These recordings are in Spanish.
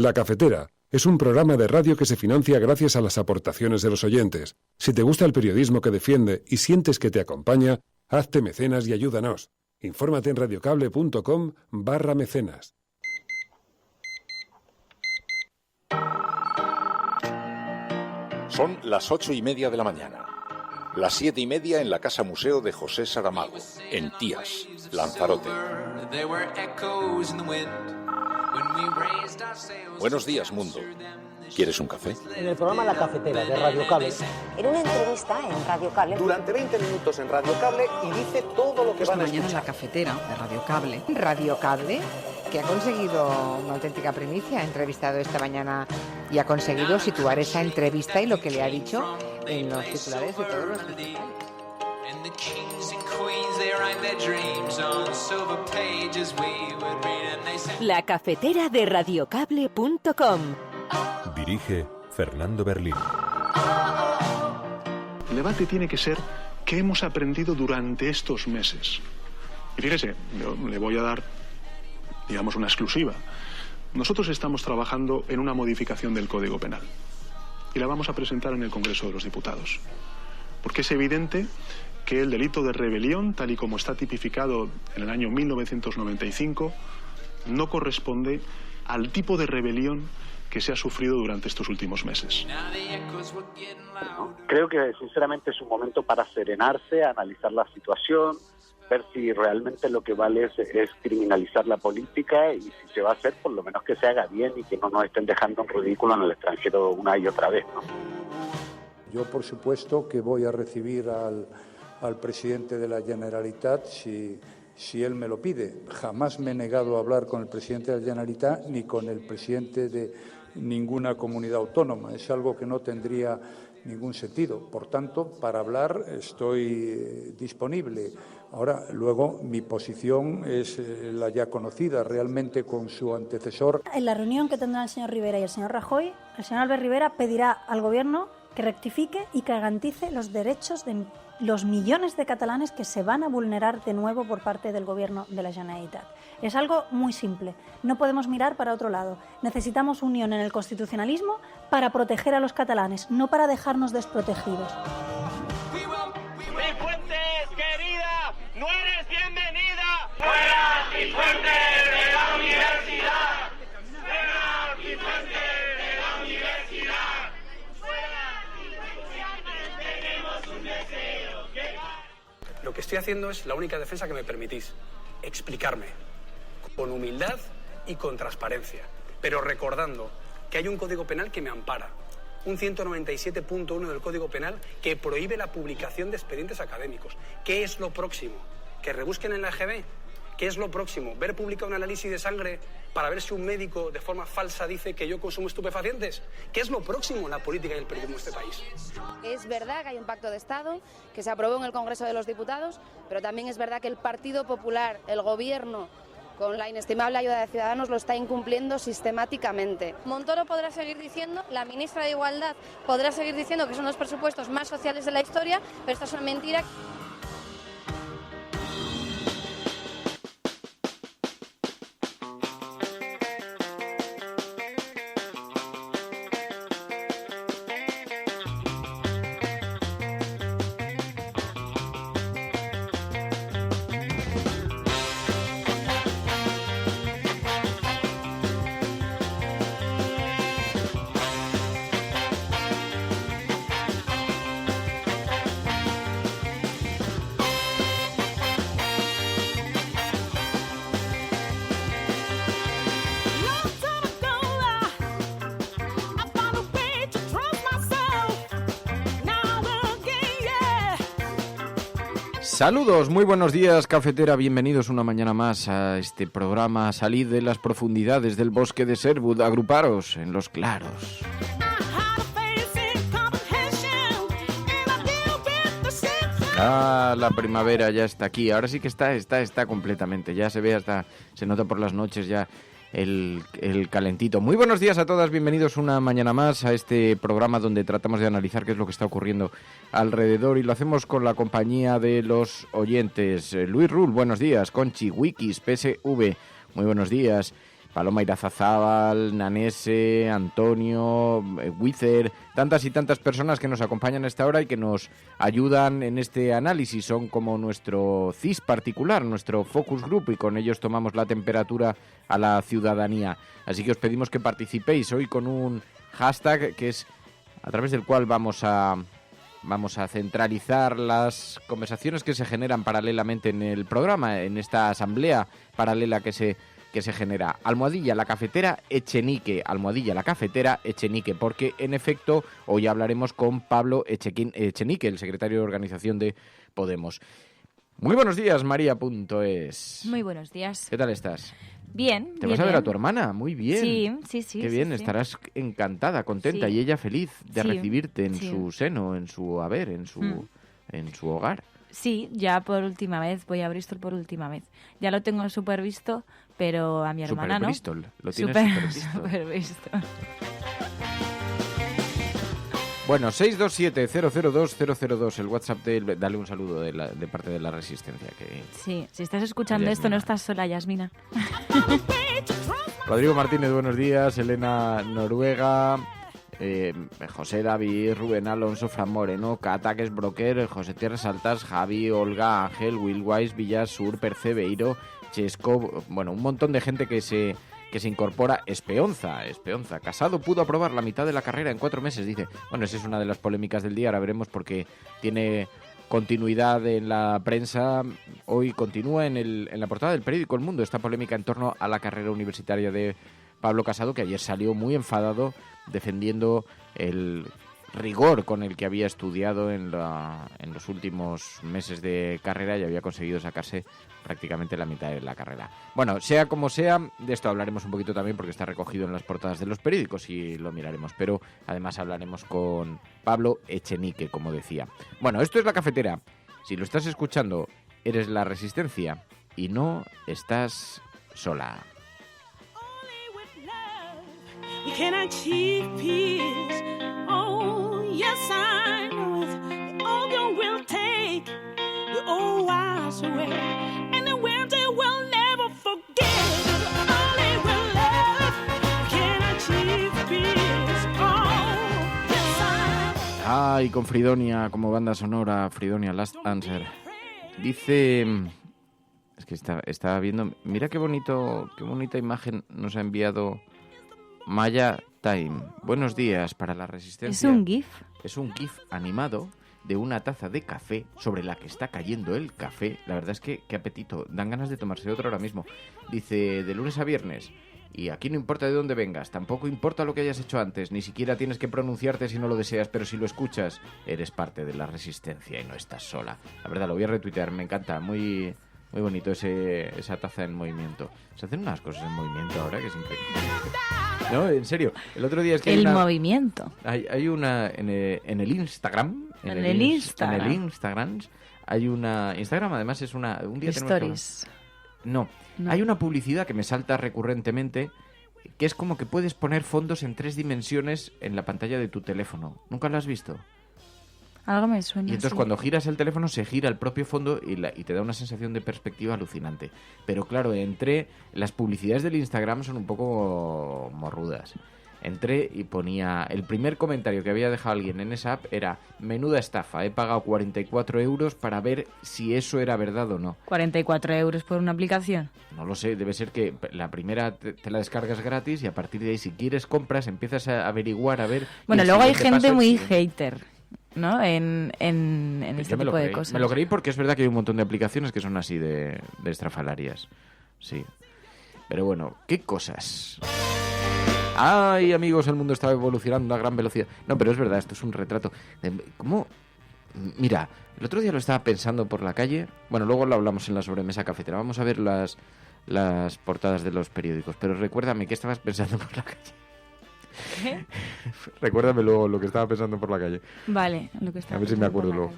La Cafetera es un programa de radio que se financia gracias a las aportaciones de los oyentes. Si te gusta el periodismo que defiende y sientes que te acompaña, hazte mecenas y ayúdanos. Infórmate en radiocable.com/mecenas. Son las 8:30 de la mañana. Las 7:30 en la Casa Museo de José Saramago, en Tías, Lanzarote. Buenos días, mundo. ¿Quieres un café? En el programa La Cafetera de Radio Cable. En una entrevista en Radio Cable. Durante 20 minutos en Radio Cable y dice todo lo que van a mañana escuchar. en La Cafetera de Radio Cable. Radio Cable, que ha conseguido una auténtica primicia, ha entrevistado esta mañana y ha conseguido situar esa entrevista y lo que le ha dicho en los titulares de todos los digitales. La Cafetera de radiocable.com. Dirige Fernando Berlín. El debate tiene que ser qué hemos aprendido durante estos meses. Y fíjese, yo le voy a dar, digamos, una exclusiva. Nosotros estamos trabajando en una modificación del Código Penal y la vamos a presentar en el Congreso de los Diputados. Porque es evidente que el delito de rebelión, tal y como está tipificado en el año 1995, no corresponde al tipo de rebelión que se ha sufrido durante estos últimos meses. Creo que sinceramente es un momento para serenarse, analizar la situación, ver si realmente lo que vale es criminalizar la política y si se va a hacer, por lo menos que se haga bien y que no nos estén dejando en ridículo en el extranjero una y otra vez, ¿no? Yo, por supuesto, que voy a recibir al presidente de la Generalitat si él me lo pide. Jamás me he negado a hablar con el presidente de la Generalitat ni con el presidente de ninguna comunidad autónoma. Es algo que no tendría ningún sentido. Por tanto, para hablar estoy disponible. Ahora, luego, mi posición es la ya conocida, realmente con su antecesor. En la reunión que tendrán el señor Rivera y el señor Rajoy, el señor Albert Rivera pedirá al Gobierno que rectifique y que garantice los derechos de los millones de catalanes que se van a vulnerar de nuevo por parte del Gobierno de la Generalitat. Es algo muy simple. No podemos mirar para otro lado. Necesitamos unión en el constitucionalismo para proteger a los catalanes, no para dejarnos desprotegidos. ¡Cifuentes, querida! ¡No eres bienvenida! ¡Fuera, Cifuentes de la universidad! ¡Fuera, Cifuentes de la universidad! ¡Fuera, Cifuentes! ¡Tenemos un deseo! Lo que estoy haciendo es la única defensa que me permitís: explicarme con humildad y con transparencia, pero recordando que hay un Código Penal que me ampara, un 197.1 del Código Penal que prohíbe la publicación de expedientes académicos. ¿Qué es lo próximo? ¿Que rebusquen en la EGB? ¿Qué es lo próximo? ¿Ver publicado un análisis de sangre para ver si un médico de forma falsa dice que yo consumo estupefacientes? ¿Qué es lo próximo en la política y el periodismo de este país? Es verdad que hay un pacto de Estado que se aprobó en el Congreso de los Diputados, pero también es verdad que el Partido Popular, el Gobierno, con la inestimable ayuda de Ciudadanos, lo está incumpliendo sistemáticamente. Montoro podrá seguir diciendo, la ministra de Igualdad podrá seguir diciendo que son los presupuestos más sociales de la historia, pero esto es una mentira. Saludos, muy buenos días, cafetera, bienvenidos una mañana más a este programa. Salid de las profundidades del bosque de Sherwood, agruparos en los claros. Ah, la primavera ya está aquí, ahora sí que está completamente, ya se ve hasta, se nota por las noches ya el calentito. Muy buenos días a todas, bienvenidos una mañana más a este programa donde tratamos de analizar qué es lo que está ocurriendo alrededor y lo hacemos con la compañía de los oyentes. Luis Rull, buenos días. Conchi, Wikis, PSV, muy buenos días. Paloma Irazazábal, Nanese, Antonio, Wither, tantas y tantas personas que nos acompañan a esta hora y que nos ayudan en este análisis. Son como nuestro CIS particular, nuestro focus group, y con ellos tomamos la temperatura a la ciudadanía. Así que os pedimos que participéis hoy con un hashtag que es a través del cual vamos a centralizar las conversaciones que se generan paralelamente en el programa, en esta asamblea paralela que se genera. Almohadilla la cafetera Echenique, almohadilla la cafetera Echenique, porque en efecto hoy hablaremos con Pablo Echenique, el secretario de organización de Podemos. Muy buenos días, María.es. Muy buenos días. ¿Qué tal estás? Bien. ¿Te vas a ver a tu hermana? Muy bien. Sí. Qué bien, sí. estarás encantada, contenta y ella feliz de recibirte en su seno, en su haber, en su hogar. Sí, ya por última vez, voy a Bristol por última vez. Ya lo tengo súper visto, pero a mi hermana no. Bristol, lo tienes súper visto. Bueno, 627-002-002, el WhatsApp dale un saludo de parte de la Resistencia. Que... Sí, si estás escuchando esto no estás sola, Yasmina. Rodrigo Martínez, buenos días. Elena Noruega, José David, Rubén Alonso, Fran Moreno, Cataques Broker, José Tierras Altas, Javi, Olga, Ángel, Will Wise, Villasur, Percebeiro, Chesco, bueno, un montón de gente que se incorpora. Espeonza. Casado pudo aprobar la mitad de la carrera en 4 meses, dice. Bueno, esa es una de las polémicas del día, ahora veremos porque tiene continuidad en la prensa. Hoy continúa en la portada del periódico El Mundo esta polémica en torno a la carrera universitaria de Pablo Casado, que ayer salió muy enfadado defendiendo el rigor con el que había estudiado en los últimos meses de carrera y había conseguido sacarse prácticamente la mitad de la carrera. Bueno, sea como sea, de esto hablaremos un poquito también porque está recogido en las portadas de los periódicos y lo miraremos, pero además hablaremos con Pablo Echenique, como decía. Bueno, esto es La Cafetera. Si lo estás escuchando, eres la Resistencia y no estás sola. We can achieve peace. Oh, yes, I know it. The old will take the old wise away, and the winter will never forget. Only with love we can achieve peace. Oh, yes, I know. Ay, con Fridonia como banda sonora, Fridonia Last Answer. Dice... Es que estaba viendo... Mira qué bonita imagen nos ha enviado... Maya Time, buenos días para la Resistencia. ¿Es un GIF? Es un GIF animado de una taza de café sobre la que está cayendo el café. La verdad es que qué apetito, dan ganas de tomarse otro ahora mismo. Dice, de lunes a viernes, y aquí no importa de dónde vengas, tampoco importa lo que hayas hecho antes, ni siquiera tienes que pronunciarte si no lo deseas, pero si lo escuchas, eres parte de la Resistencia y no estás sola. La verdad, lo voy a retuitear, me encanta, muy bonito esa taza en movimiento. Se hacen unas cosas en movimiento ahora que es increíble. No, en serio. El otro día es que movimiento. Hay una en el Instagram. En el Instagram hay una. Instagram además es una. Un día Stories. No. Hay una publicidad que me salta recurrentemente que es como que puedes poner fondos en 3 dimensiones en la pantalla de tu teléfono. ¿Nunca lo has visto? Algo me suena. Y entonces cuando giras el teléfono se gira el propio fondo y te da una sensación de perspectiva alucinante. Pero claro, las publicidades del Instagram son un poco morrudas. Entré y ponía... El primer comentario que había dejado alguien en esa app era: menuda estafa, he pagado 44 euros para ver si eso era verdad o no. ¿44 euros por una aplicación? No lo sé, debe ser que la primera te la descargas gratis y a partir de ahí, si quieres, compras, empiezas a averiguar, a ver... Bueno, luego hay gente muy hater, ¿no? En este tipo de cosas. Me lo creí porque es verdad que hay un montón de aplicaciones que son así de estrafalarias. Sí. Pero bueno, ¿qué cosas? Ay, amigos, el mundo está evolucionando a gran velocidad. No, pero es verdad, esto es un retrato. ¿Cómo? Mira, el otro día lo estaba pensando por la calle. Bueno, luego lo hablamos en la sobremesa cafetera. Vamos a ver las portadas de los periódicos. Pero recuérdame, ¿qué estabas pensando por la calle? ¿Qué? Recuérdame luego lo que estaba pensando por la calle. Vale, lo que estaba A ver si me acuerdo luego.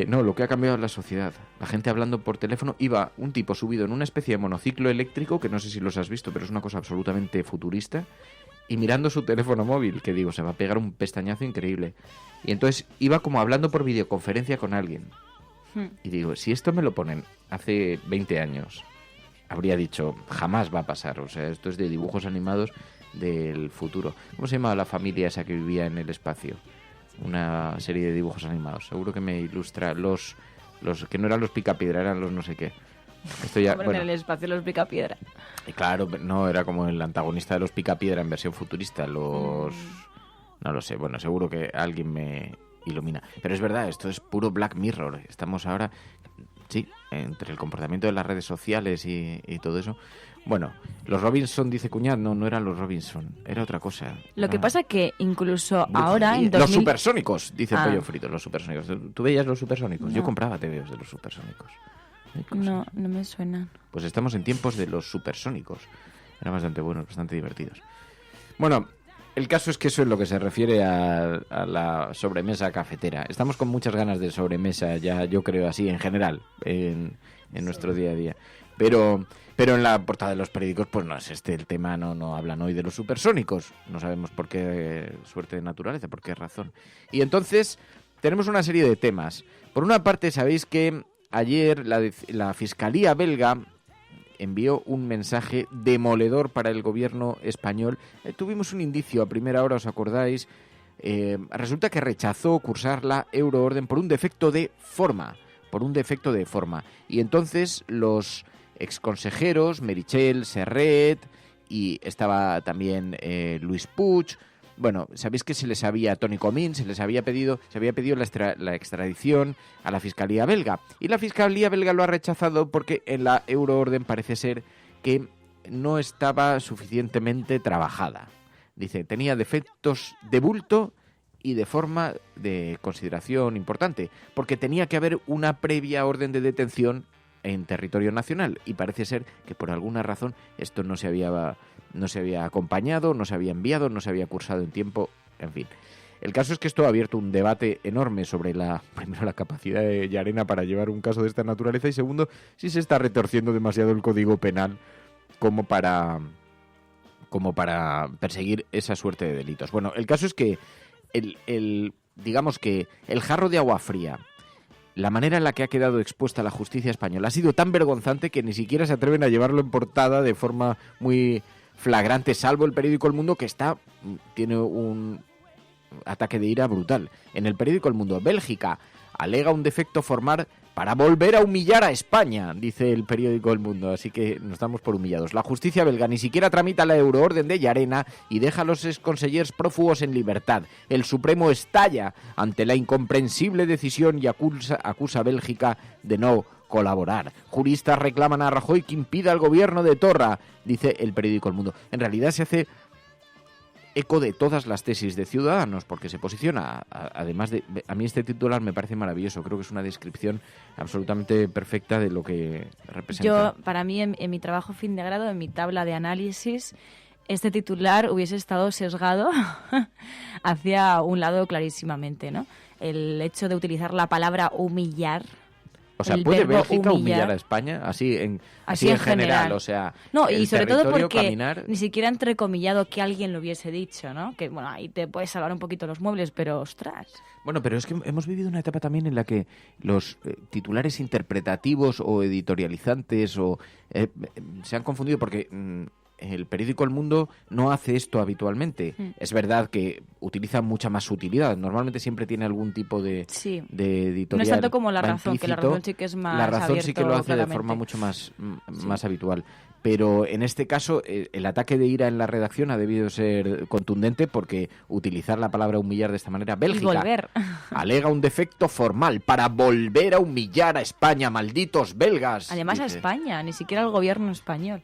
No, lo que ha cambiado es la sociedad. La gente hablando por teléfono. Iba un tipo subido en una especie de monociclo eléctrico, que no sé si los has visto, pero es una cosa absolutamente futurista, y mirando su teléfono móvil, que digo, se va a pegar un pestañazo increíble. Y entonces iba como hablando por videoconferencia con alguien. Y digo, si esto me lo ponen hace 20 años, habría dicho, jamás va a pasar. O sea, esto es de dibujos animados del futuro. ¿Cómo se llamaba la familia esa que vivía en el espacio? Una serie de dibujos animados. Seguro que me ilustra los que no eran los Picapiedra, eran los no sé qué. Esto ya, bueno, en el espacio los Picapiedra. Claro, no, era como el antagonista de los Picapiedra en versión futurista. No lo sé, bueno, seguro que alguien me ilumina. Pero es verdad, esto es puro Black Mirror. Estamos ahora, sí, entre el comportamiento de las redes sociales y todo eso. Bueno, los Robinson, dice Cuñat, no eran los Robinson, era otra cosa. Lo que pasa que incluso ahora... en Los supersónicos, dice Pollo Frito, los supersónicos. ¿Tú veías los supersónicos? No. Yo compraba TVOs de los supersónicos. No me suenan. Pues estamos en tiempos de los supersónicos. Eran bastante buenos, bastante divertidos. Bueno, el caso es que eso es lo que se refiere a la sobremesa cafetera. Estamos con muchas ganas de sobremesa ya, yo creo, así en general, en nuestro día a día. Pero en la portada de los periódicos, pues no es este el tema, no hablan hoy de los supersónicos. No sabemos por qué suerte de naturaleza, por qué razón. Y entonces tenemos una serie de temas. Por una parte, sabéis que ayer la Fiscalía belga envió un mensaje demoledor para el gobierno español. Tuvimos un indicio a primera hora, ¿os acordáis? Resulta que rechazó cursar la euroorden por un defecto de forma. Y entonces los exconsejeros, Meritxell Serret, y estaba también Luis Puig. Bueno, sabéis que Toni Comín se había pedido la extradición a la Fiscalía belga. Y la Fiscalía belga lo ha rechazado porque en la euroorden parece ser que no estaba suficientemente trabajada. Dice, tenía defectos de bulto y de forma de consideración importante, porque tenía que haber una previa orden de detención en territorio nacional, y parece ser que por alguna razón esto no se había acompañado, no se había enviado, no se había cursado en tiempo, en fin. El caso es que esto ha abierto un debate enorme sobre primero la capacidad de Llarena para llevar un caso de esta naturaleza, y segundo, si se está retorciendo demasiado el Código Penal como para perseguir esa suerte de delitos. Bueno, el caso es que digamos que el jarro de agua fría, la manera en la que ha quedado expuesta la justicia española ha sido tan vergonzante que ni siquiera se atreven a llevarlo en portada de forma muy flagrante, salvo el periódico El Mundo, que tiene un ataque de ira brutal. En el periódico El Mundo, Bélgica alega un defecto formal para volver a humillar a España, dice el periódico El Mundo, así que nos damos por humillados. La justicia belga ni siquiera tramita la euroorden de Llarena y deja a los exconsellers prófugos en libertad. El Supremo estalla ante la incomprensible decisión y acusa a Bélgica de no colaborar. Juristas reclaman a Rajoy que impida al gobierno de Torra, dice el periódico El Mundo. En realidad se hace eco de todas las tesis de Ciudadanos, porque se posiciona, además de... A mí este titular me parece maravilloso, creo que es una descripción absolutamente perfecta de lo que representa. Para mí, en mi trabajo fin de grado, en mi tabla de análisis, este titular hubiese estado sesgado hacia un lado clarísimamente, ¿no? El hecho de utilizar la palabra humillar. O sea, ¿puede Bélgica humillar a España? Así en general, o sea... No, y sobre todo porque caminar... ni siquiera entrecomillado que alguien lo hubiese dicho, ¿no? Que, bueno, ahí te puedes salvar un poquito los muebles, pero ostras... Bueno, pero es que hemos vivido una etapa también en la que los titulares interpretativos o editorializantes se han confundido porque... el periódico El Mundo no hace esto habitualmente. Es verdad que utiliza mucha más sutilidad. Normalmente siempre tiene algún tipo de editorial. No es tanto como La Razón, que La Razón sí que es más La Razón abierto, sí que lo hace claramente. de forma mucho más habitual. Pero en este caso, el ataque de ira en la redacción ha debido ser contundente porque utilizar la palabra humillar de esta manera... Bélgica alega un defecto formal para volver a humillar a España, malditos belgas. Además a España, ni siquiera al gobierno español.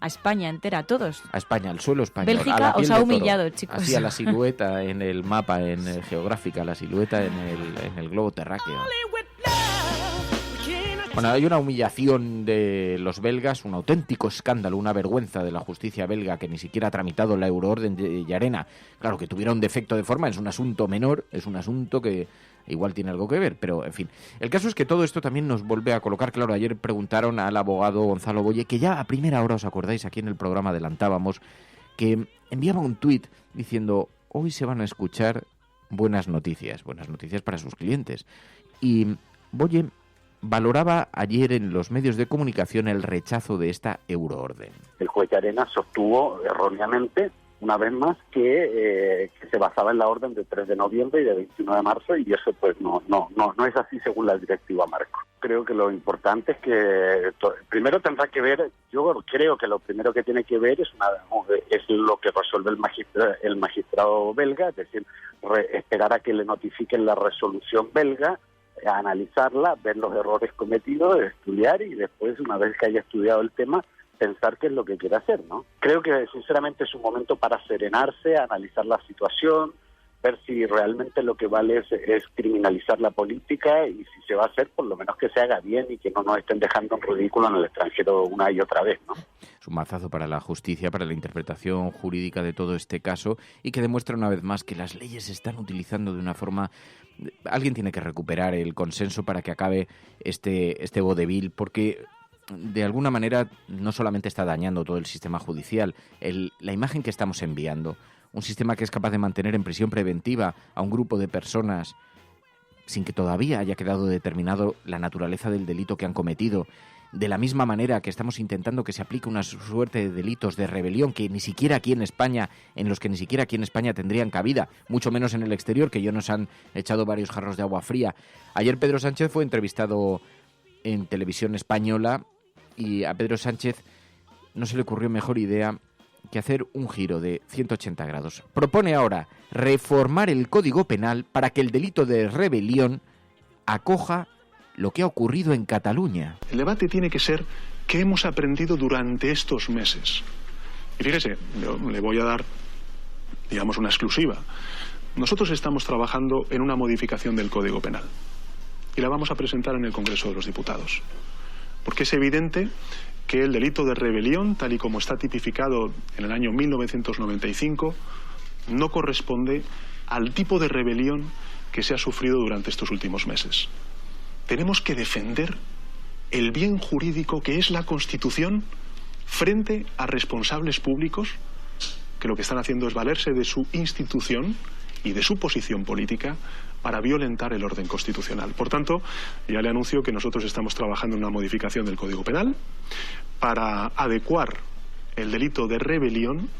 A España entera, a todos. A España, al suelo español. Bélgica os ha humillado, chicos. Así a la silueta en el mapa, geográfica, la silueta en el globo terráqueo. Bueno, hay una humillación de los belgas, un auténtico escándalo, una vergüenza de la justicia belga que ni siquiera ha tramitado la euroorden de Llarena. Claro, que tuviera un defecto de forma, es un asunto menor, es un asunto que igual tiene algo que ver, pero en fin. El caso es que todo esto también nos vuelve a colocar, claro, ayer preguntaron al abogado Gonzalo Boye, que ya a primera hora, os acordáis, aquí en el programa adelantábamos, que enviaba un tuit diciendo, hoy se van a escuchar buenas noticias para sus clientes. Y Boye valoraba ayer en los medios de comunicación el rechazo de esta euroorden. El juez Llarena sostuvo erróneamente, una vez más, que se basaba en la orden de 3 de noviembre y de 21 de marzo, y eso pues no es así según la directiva marco. Creo que lo importante es que primero tendrá que ver, yo creo que lo primero que tiene que ver es lo que resuelve el magistrado belga, es decir, esperar a que le notifiquen la resolución belga, analizarla, ver los errores cometidos, estudiar y después, una vez que haya estudiado el tema, pensar qué es lo que quiere hacer, ¿no? Creo que sinceramente es un momento para serenarse, analizar la situación, ver si realmente lo que vale es criminalizar la política, y si se va a hacer, por lo menos que se haga bien y que no nos estén dejando en ridículo en el extranjero una y otra vez, ¿no? Es un mazazo para la justicia, para la interpretación jurídica de todo este caso, y que demuestra una vez más que las leyes se están utilizando de una forma... Alguien tiene que recuperar el consenso para que acabe este vodevil, porque de alguna manera no solamente está dañando todo el sistema judicial, la imagen que estamos enviando, un sistema que es capaz de mantener en prisión preventiva a un grupo de personas sin que todavía haya quedado determinado la naturaleza del delito que han cometido, de la misma manera que estamos intentando que se aplique una suerte de delitos de rebelión que ni siquiera aquí en España, en los que ni siquiera aquí en España tendrían cabida, mucho menos en el exterior, que ya nos han echado varios jarros de agua fría. Ayer Pedro Sánchez fue entrevistado en televisión española, y a Pedro Sánchez no se le ocurrió mejor idea que hacer un giro de 180 grados. Propone ahora reformar el Código Penal para que el delito de rebelión acoja lo que ha ocurrido en Cataluña. El debate tiene que ser qué hemos aprendido durante estos meses. Y fíjese, yo le voy a dar, digamos, una exclusiva. Nosotros estamos trabajando en una modificación del Código Penal y la vamos a presentar en el Congreso de los Diputados. Porque es evidente que el delito de rebelión, tal y como está tipificado en el año 1995, no corresponde al tipo de rebelión que se ha sufrido durante estos últimos meses. Tenemos que defender el bien jurídico que es la Constitución frente a responsables públicos que lo que están haciendo es valerse de su institución y de su posición política para violentar el orden constitucional. Por tanto, ya le anuncio que nosotros estamos trabajando en una modificación del Código Penal para adecuar el delito de rebelión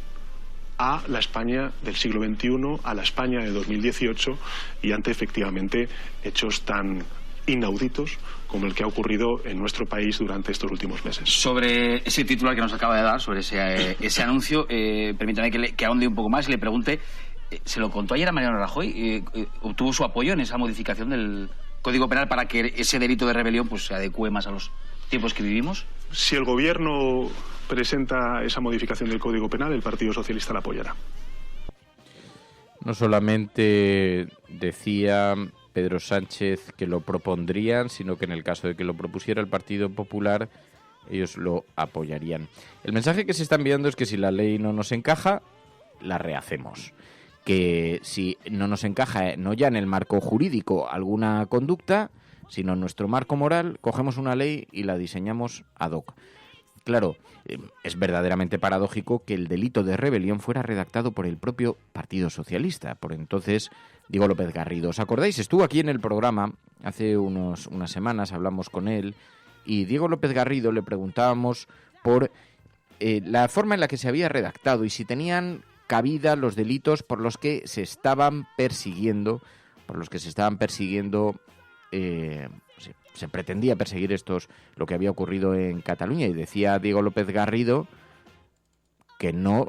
a la España del siglo XXI, a la España de 2018 y ante efectivamente hechos tan inauditos como el que ha ocurrido en nuestro país durante estos últimos meses. Sobre ese titular que nos acaba de dar, sobre ese anuncio, permítame que ahonde un poco más y le pregunte, ¿se lo contó ayer a Mariano Rajoy? ¿Obtuvo su apoyo en esa modificación del Código Penal para que ese delito de rebelión pues se adecue más a los tiempos que vivimos? Si el Gobierno presenta esa modificación del Código Penal, el Partido Socialista la apoyará. No solamente decía Pedro Sánchez que lo propondrían, sino que en el caso de que lo propusiera el Partido Popular, ellos lo apoyarían. El mensaje que se está enviando es que si la ley no nos encaja, la rehacemos. Que si no nos encaja, no ya en el marco jurídico alguna conducta, sino en nuestro marco moral, cogemos una ley y la diseñamos ad hoc. Claro, es verdaderamente paradójico que el delito de rebelión fuera redactado por el propio Partido Socialista, por entonces Diego López Garrido. ¿Os acordáis? Estuvo aquí en el programa hace unas semanas, hablamos con él, y Diego López Garrido le preguntábamos por la forma en la que se había redactado y si tenían cabida los delitos por los que se estaban persiguiendo, se pretendía perseguir lo que había ocurrido en Cataluña, y decía Diego López Garrido que no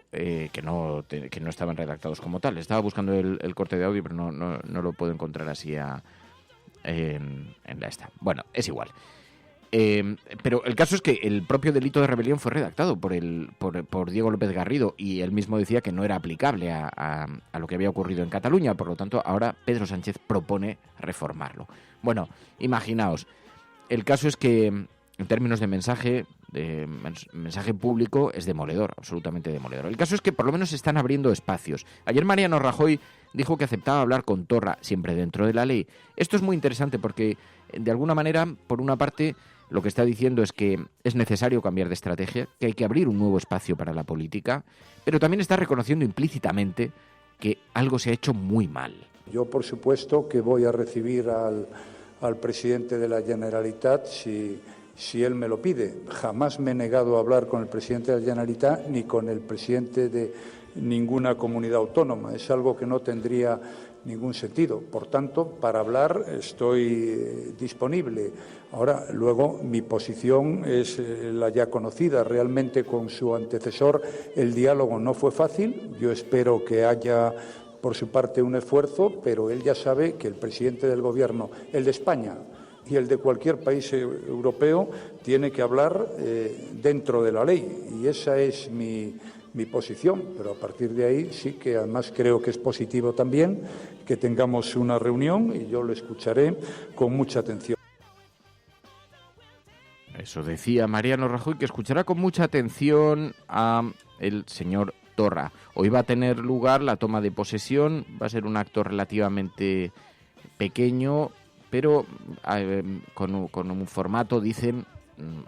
estaban redactados como tal. Estaba buscando el corte de audio, pero no lo puedo encontrar así en la esta. Bueno, es igual. Pero el caso es que el propio delito de rebelión fue redactado por Diego López Garrido, y él mismo decía que no era aplicable a lo que había ocurrido en Cataluña. Por lo tanto, ahora Pedro Sánchez propone reformarlo. Bueno, imaginaos, el caso es que en términos de mensaje público es demoledor, absolutamente demoledor. El caso es que por lo menos se están abriendo espacios. Ayer Mariano Rajoy dijo que aceptaba hablar con Torra, siempre dentro de la ley. Esto es muy interesante porque, de alguna manera, por una parte, lo que está diciendo es que es necesario cambiar de estrategia, que hay que abrir un nuevo espacio para la política, pero también está reconociendo implícitamente que algo se ha hecho muy mal. Yo, por supuesto, que voy a recibir al al presidente de la Generalitat si él me lo pide. Jamás me he negado a hablar con el presidente de la Generalitat ni con el presidente de ninguna comunidad autónoma. Es algo que no tendría ningún sentido. Por tanto, para hablar estoy disponible. Ahora, luego, mi posición es la ya conocida. Realmente, con su antecesor, el diálogo no fue fácil. Yo espero que haya, por su parte, un esfuerzo, pero él ya sabe que el presidente del Gobierno, el de España y el de cualquier país europeo, tiene que hablar dentro de la ley. Y esa es mi posición, pero a partir de ahí sí que además creo que es positivo también que tengamos una reunión y yo lo escucharé con mucha atención. Eso decía Mariano Rajoy, que escuchará con mucha atención a el señor Torra. Hoy va a tener lugar la toma de posesión, va a ser un acto relativamente pequeño, pero con un formato, dicen,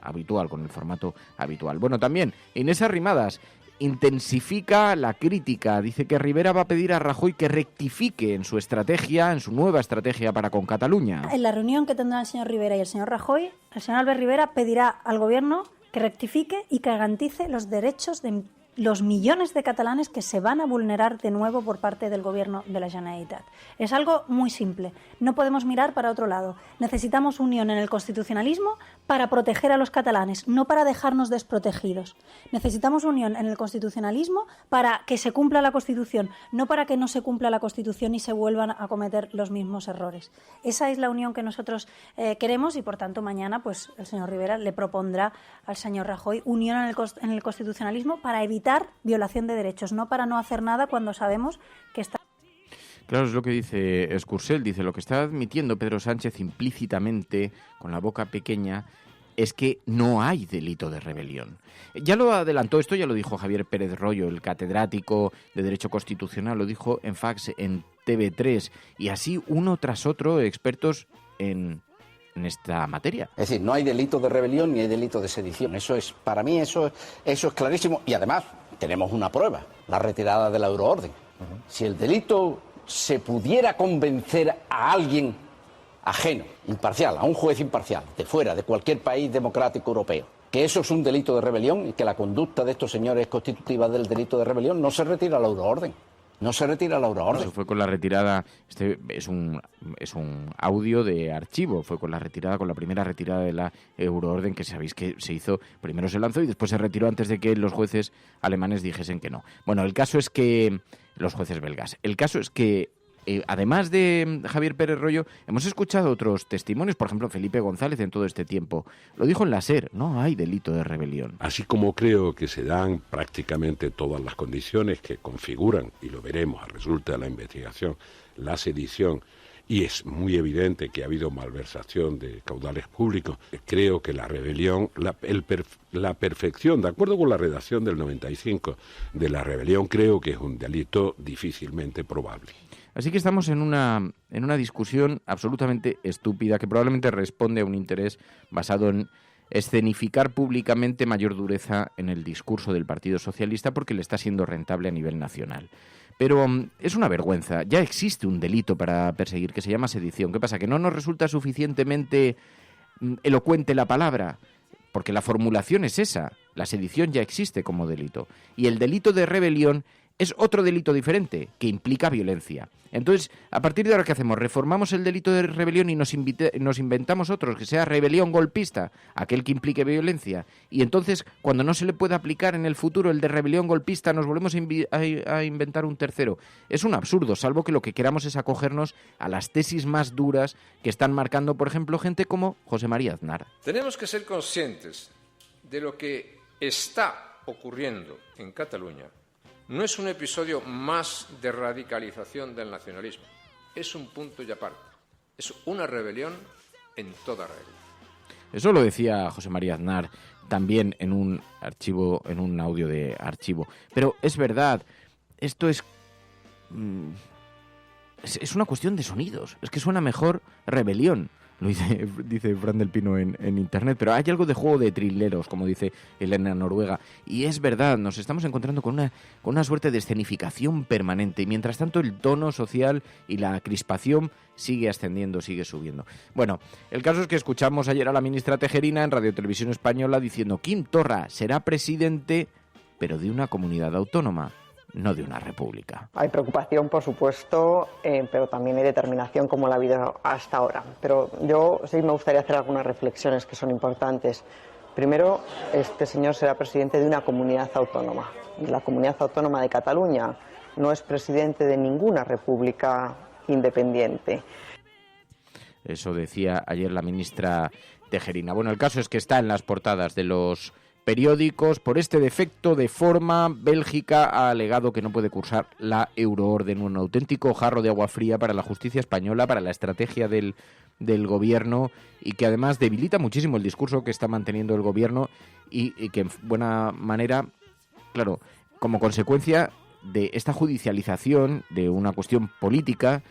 habitual, con el formato habitual. Bueno, también Inés Arrimadas intensifica la crítica. Dice que Rivera va a pedir a Rajoy que rectifique en su estrategia, en su nueva estrategia para con Cataluña. En la reunión que tendrán el señor Rivera y el señor Rajoy, el señor Albert Rivera pedirá al Gobierno que rectifique y que garantice los derechos de los millones de catalanes que se van a vulnerar de nuevo por parte del Gobierno de la Generalitat. Es algo muy simple. No podemos mirar para otro lado. Necesitamos unión en el constitucionalismo para proteger a los catalanes, no para dejarnos desprotegidos. Necesitamos unión en el constitucionalismo para que se cumpla la Constitución, no para que no se cumpla la Constitución y se vuelvan a cometer los mismos errores. Esa es la unión que nosotros queremos y, por tanto, mañana pues el señor Rivera le propondrá al señor Rajoy unión en el constitucionalismo para evitar violación de derechos, no para no hacer nada cuando sabemos que está... Claro, es lo que dice Escursel, dice lo que está admitiendo Pedro Sánchez implícitamente, con la boca pequeña, es que no hay delito de rebelión. Ya lo adelantó esto, ya lo dijo Javier Pérez Royo, el catedrático de Derecho Constitucional, lo dijo en Fax, en TV3, y así uno tras otro expertos en esta materia. Es decir, no hay delito de rebelión ni hay delito de sedición. Eso es, para mí, eso es clarísimo. Y además, tenemos una prueba, la retirada de la euroorden. Si el delito se pudiera convencer a alguien ajeno, imparcial, a un juez imparcial, de fuera, de cualquier país democrático europeo, que eso es un delito de rebelión y que la conducta de estos señores es constitutiva del delito de rebelión, no se retira la euroorden. No se retira la euroorden. Eso fue con la retirada, este es un audio de archivo, fue con la primera retirada de la euroorden, que sabéis que se hizo, primero se lanzó y después se retiró antes de que los jueces alemanes dijesen que no. Bueno, el caso es que, los jueces belgas, el caso es que además de Javier Pérez Royo, hemos escuchado otros testimonios, por ejemplo, Felipe González en todo este tiempo. Lo dijo en la SER, no hay delito de rebelión. Así como creo que se dan prácticamente todas las condiciones que configuran, y lo veremos a resulta de la investigación, la sedición, y es muy evidente que ha habido malversación de caudales públicos, creo que la rebelión, la perfección, de acuerdo con la redacción del 95 de la rebelión, creo que es un delito difícilmente probable. Así que estamos en una discusión absolutamente estúpida que probablemente responde a un interés basado en escenificar públicamente mayor dureza en el discurso del Partido Socialista porque le está siendo rentable a nivel nacional. Pero es una vergüenza. Ya existe un delito para perseguir que se llama sedición. ¿Qué pasa? ¿Que no nos resulta suficientemente elocuente la palabra? Porque la formulación es esa. La sedición ya existe como delito. Y el delito de rebelión es otro delito diferente, que implica violencia. Entonces, a partir de ahora, ¿qué hacemos? Reformamos el delito de rebelión y nos inventamos otros, que sea rebelión golpista, aquel que implique violencia. Y entonces, cuando no se le pueda aplicar en el futuro el de rebelión golpista, nos volvemos a inventar un tercero. Es un absurdo, salvo que lo que queramos es acogernos a las tesis más duras que están marcando, por ejemplo, gente como José María Aznar. Tenemos que ser conscientes de lo que está ocurriendo en Cataluña. No es un episodio más de radicalización del nacionalismo, es un punto y aparte, es una rebelión en toda regla. Eso lo decía José María Aznar también en un audio de archivo. Pero es verdad, esto es una cuestión de sonidos, es que suena mejor rebelión. Lo dice Fran del Pino en internet, pero hay algo de juego de trileros, como dice Elena Noruega, y es verdad, nos estamos encontrando con una suerte de escenificación permanente, y mientras tanto el tono social y la crispación sigue ascendiendo, sigue subiendo. Bueno, el caso es que escuchamos ayer a la ministra Tejerina en Radio Televisión Española diciendo: Quim Torra será presidente, pero de una comunidad autónoma, no de una república. Hay preocupación, por supuesto, pero también hay determinación, como la ha habido hasta ahora. Pero yo sí me gustaría hacer algunas reflexiones que son importantes. Primero, este señor será presidente de una comunidad autónoma. La comunidad autónoma de Cataluña no es presidente de ninguna república independiente. Eso decía ayer la ministra Tejerina. Bueno, el caso es que está en las portadas de los periódicos. Por este defecto de forma, Bélgica ha alegado que no puede cursar la euroorden, un auténtico jarro de agua fría para la justicia española, para la estrategia del gobierno, y que además debilita muchísimo el discurso que está manteniendo el gobierno y que en buena manera, claro, como consecuencia de esta judicialización de una cuestión política,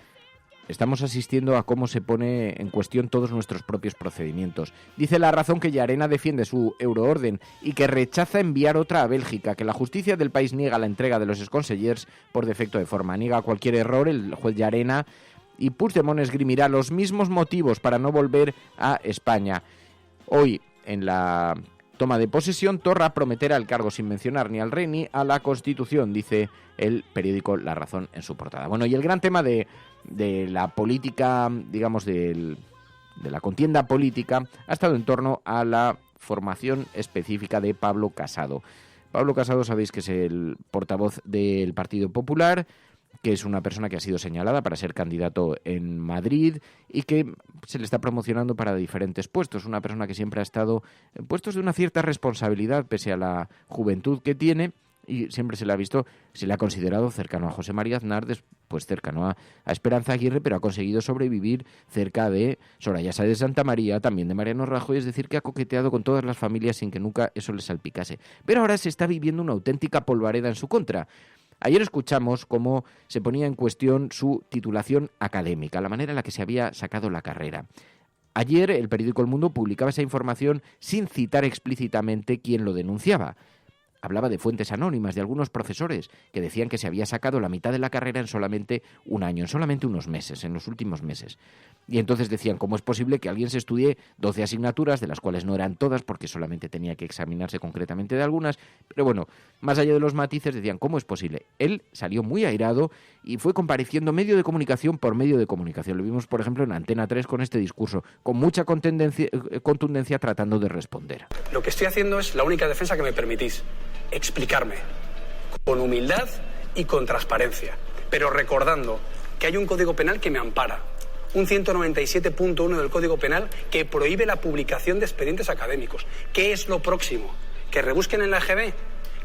estamos asistiendo a cómo se pone en cuestión todos nuestros propios procedimientos. Dice La Razón que Llarena defiende su euroorden y que rechaza enviar otra a Bélgica, que la justicia del país niega la entrega de los exconsellers por defecto de forma. Niega cualquier error el juez Llarena, y Puigdemont esgrimirá los mismos motivos para no volver a España. Hoy, en la toma de posesión, Torra prometerá el cargo sin mencionar ni al rey ni a la Constitución, dice el periódico La Razón en su portada. Bueno, y el gran tema de la política, digamos, de la contienda política, ha estado en torno a la formación específica de Pablo Casado. Pablo Casado, sabéis que es el portavoz del Partido Popular, que es una persona que ha sido señalada para ser candidato en Madrid y que se le está promocionando para diferentes puestos. Una persona que siempre ha estado en puestos de una cierta responsabilidad pese a la juventud que tiene, y siempre se le ha visto, se le ha considerado cercano a José María Aznar, pues cercano a Esperanza Aguirre, pero ha conseguido sobrevivir cerca de Soraya Sáez de Santamaría, también de Mariano Rajoy, es decir, que ha coqueteado con todas las familias sin que nunca eso le salpicase. Pero ahora se está viviendo una auténtica polvareda en su contra. Ayer escuchamos cómo se ponía en cuestión su titulación académica, la manera en la que se había sacado la carrera. Ayer el periódico El Mundo publicaba esa información sin citar explícitamente quién lo denunciaba. Hablaba de fuentes anónimas, de algunos profesores que decían que se había sacado la mitad de la carrera en solamente un año, en solamente unos meses, en los últimos meses. Y entonces decían, ¿cómo es posible que alguien se estudie 12 asignaturas, de las cuales no eran todas, porque solamente tenía que examinarse concretamente de algunas? Pero bueno, más allá de los matices, decían, ¿cómo es posible? Él salió muy airado y fue compareciendo medio de comunicación por medio de comunicación. Lo vimos, por ejemplo, en Antena 3 con este discurso, con mucha contundencia tratando de responder. Lo que estoy haciendo es la única defensa que me permitís: explicarme con humildad y con transparencia, pero recordando que hay un Código Penal que me ampara, un 197.1 del Código Penal que prohíbe la publicación de expedientes académicos. ¿Qué es lo próximo? ¿Que rebusquen en la EGB?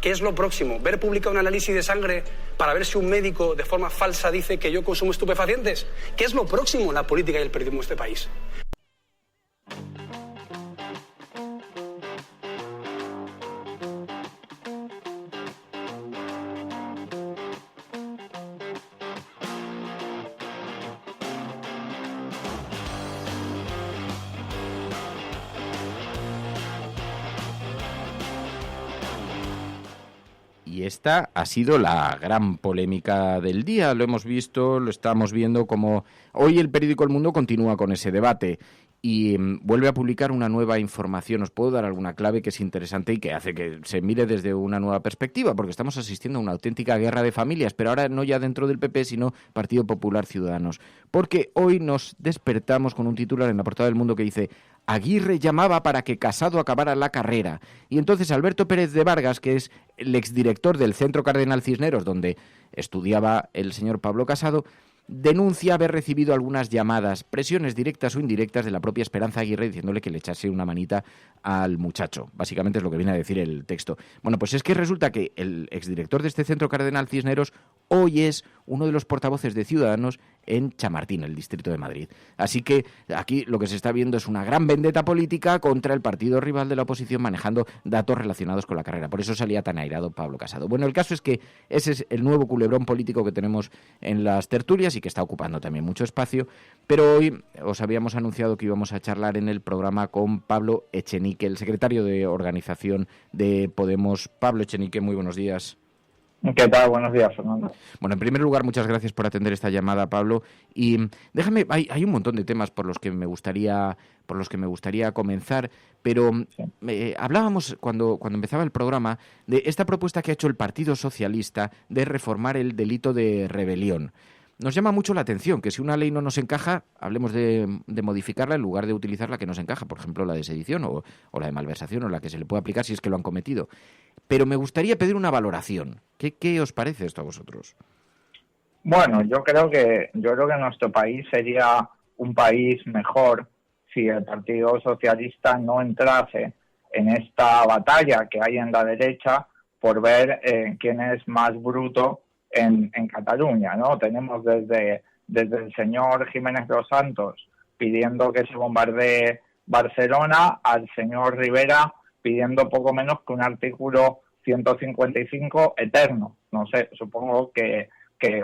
¿Qué es lo próximo? ¿Ver publicado un análisis de sangre para ver si un médico de forma falsa dice que yo consumo estupefacientes? ¿Qué es lo próximo en la política y el periodismo de este país? Y esta ha sido la gran polémica del día. Lo hemos visto, lo estamos viendo, como hoy el periódico El Mundo continúa con ese debate y vuelve a publicar una nueva información. Os puedo dar alguna clave que es interesante y que hace que se mire desde una nueva perspectiva, porque estamos asistiendo a una auténtica guerra de familias, pero ahora no ya dentro del PP, sino Partido Popular Ciudadanos. Porque hoy nos despertamos con un titular en la portada del Mundo que dice: Aguirre llamaba para que Casado acabara la carrera. Y entonces Alberto Pérez de Vargas, que es el exdirector del Centro Cardenal Cisneros, donde estudiaba el señor Pablo Casado, denuncia haber recibido algunas llamadas, presiones directas o indirectas de la propia Esperanza Aguirre diciéndole que le echase una manita al muchacho. Básicamente es lo que viene a decir el texto. Bueno, pues es que resulta que el exdirector de este Centro Cardenal Cisneros hoy es uno de los portavoces de Ciudadanos en Chamartín, el distrito de Madrid. Así que aquí lo que se está viendo es una gran vendetta política contra el partido rival de la oposición, manejando datos relacionados con la carrera. Por eso salía tan airado Pablo Casado. Bueno, el caso es que ese es el nuevo culebrón político que tenemos en las tertulias y que está ocupando también mucho espacio. Pero hoy os habíamos anunciado que íbamos a charlar en el programa con Pablo Echenique, el secretario de organización de Podemos. Pablo Echenique, muy buenos días. ¿Qué tal? Buenos días, Fernando. Bueno, en primer lugar, muchas gracias por atender esta llamada, Pablo. Y déjame, hay un montón de temas por los que me gustaría comenzar, pero hablábamos cuando empezaba el programa de esta propuesta que ha hecho el Partido Socialista de reformar el delito de rebelión. Nos llama mucho la atención que si una ley no nos encaja, hablemos de modificarla en lugar de utilizar la que nos encaja, por ejemplo, la de sedición o la de malversación, o la que se le puede aplicar si es que lo han cometido. Pero me gustaría pedir una valoración. ¿Qué os parece esto a vosotros? Bueno, yo creo que nuestro país sería un país mejor si el Partido Socialista no entrase en esta batalla que hay en la derecha por ver quién es más bruto en Cataluña, ¿no? Tenemos desde el señor Jiménez Los Santos pidiendo que se bombardee Barcelona al señor Rivera pidiendo poco menos que un artículo 155 eterno. No sé, supongo que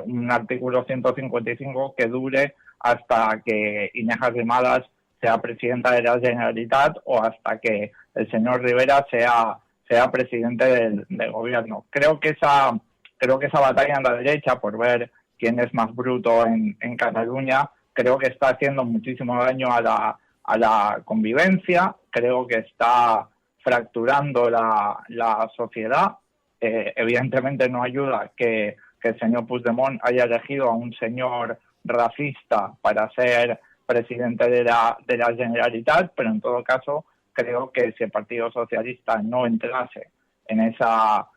un artículo 155 que dure hasta que Inés Arrimadas sea presidenta de la Generalitat o hasta que el señor Rivera sea presidente del gobierno. Creo que esa batalla en la derecha por ver quién es más bruto en Cataluña, creo que está haciendo muchísimo daño a la convivencia, creo que está fracturando la sociedad. Evidentemente no ayuda que el señor Puigdemont haya elegido a un señor racista para ser presidente de la Generalitat, pero en todo caso creo que si el Partido Socialista no entrase en esa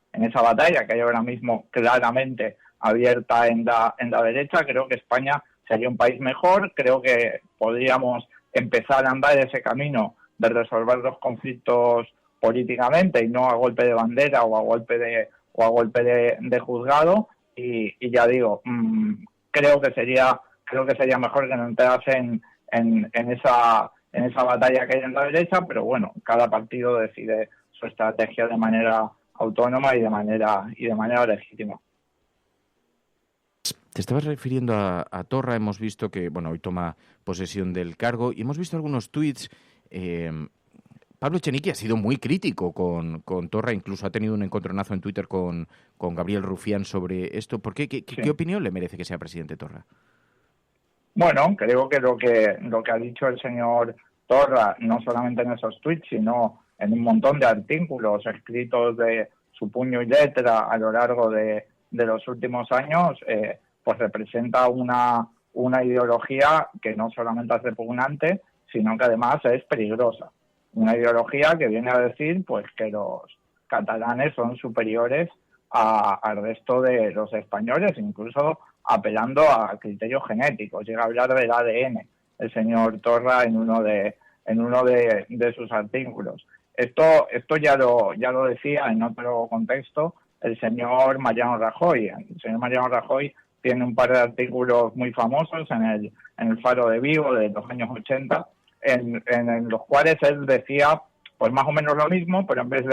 batalla que hay ahora mismo claramente abierta en la derecha, creo que España sería un país mejor. Creo que podríamos empezar a andar ese camino de resolver los conflictos políticamente y no a golpe de bandera o a golpe de juzgado. Y ya digo, creo que sería mejor que no entrase en esa batalla que hay en la derecha, pero bueno, cada partido decide su estrategia de manera autónoma y de manera legítima. Te estabas refiriendo a Torra. Hemos visto que hoy toma posesión del cargo y hemos visto algunos tuits. Pablo Echenique ha sido muy crítico con Torra, incluso ha tenido un encontronazo en Twitter con Gabriel Rufián sobre esto. ¿Por qué? ¿Qué opinión le merece que sea presidente Torra? Bueno, creo que lo que ha dicho el señor Torra, no solamente en esos tuits, sino en un montón de artículos escritos de su puño y letra a lo largo de los últimos años, pues representa una ideología que no solamente es repugnante, sino que además es peligrosa. Una ideología que viene a decir pues que los catalanes son superiores al resto de los españoles, incluso apelando a criterios genéticos. Llega a hablar del ADN el señor Torra en uno de sus artículos. Esto ya lo decía en otro contexto el señor Mariano Rajoy. El señor Mariano Rajoy tiene un par de artículos muy famosos en el Faro de Vigo de los años 80, en los cuales él decía pues más o menos lo mismo, pero en vez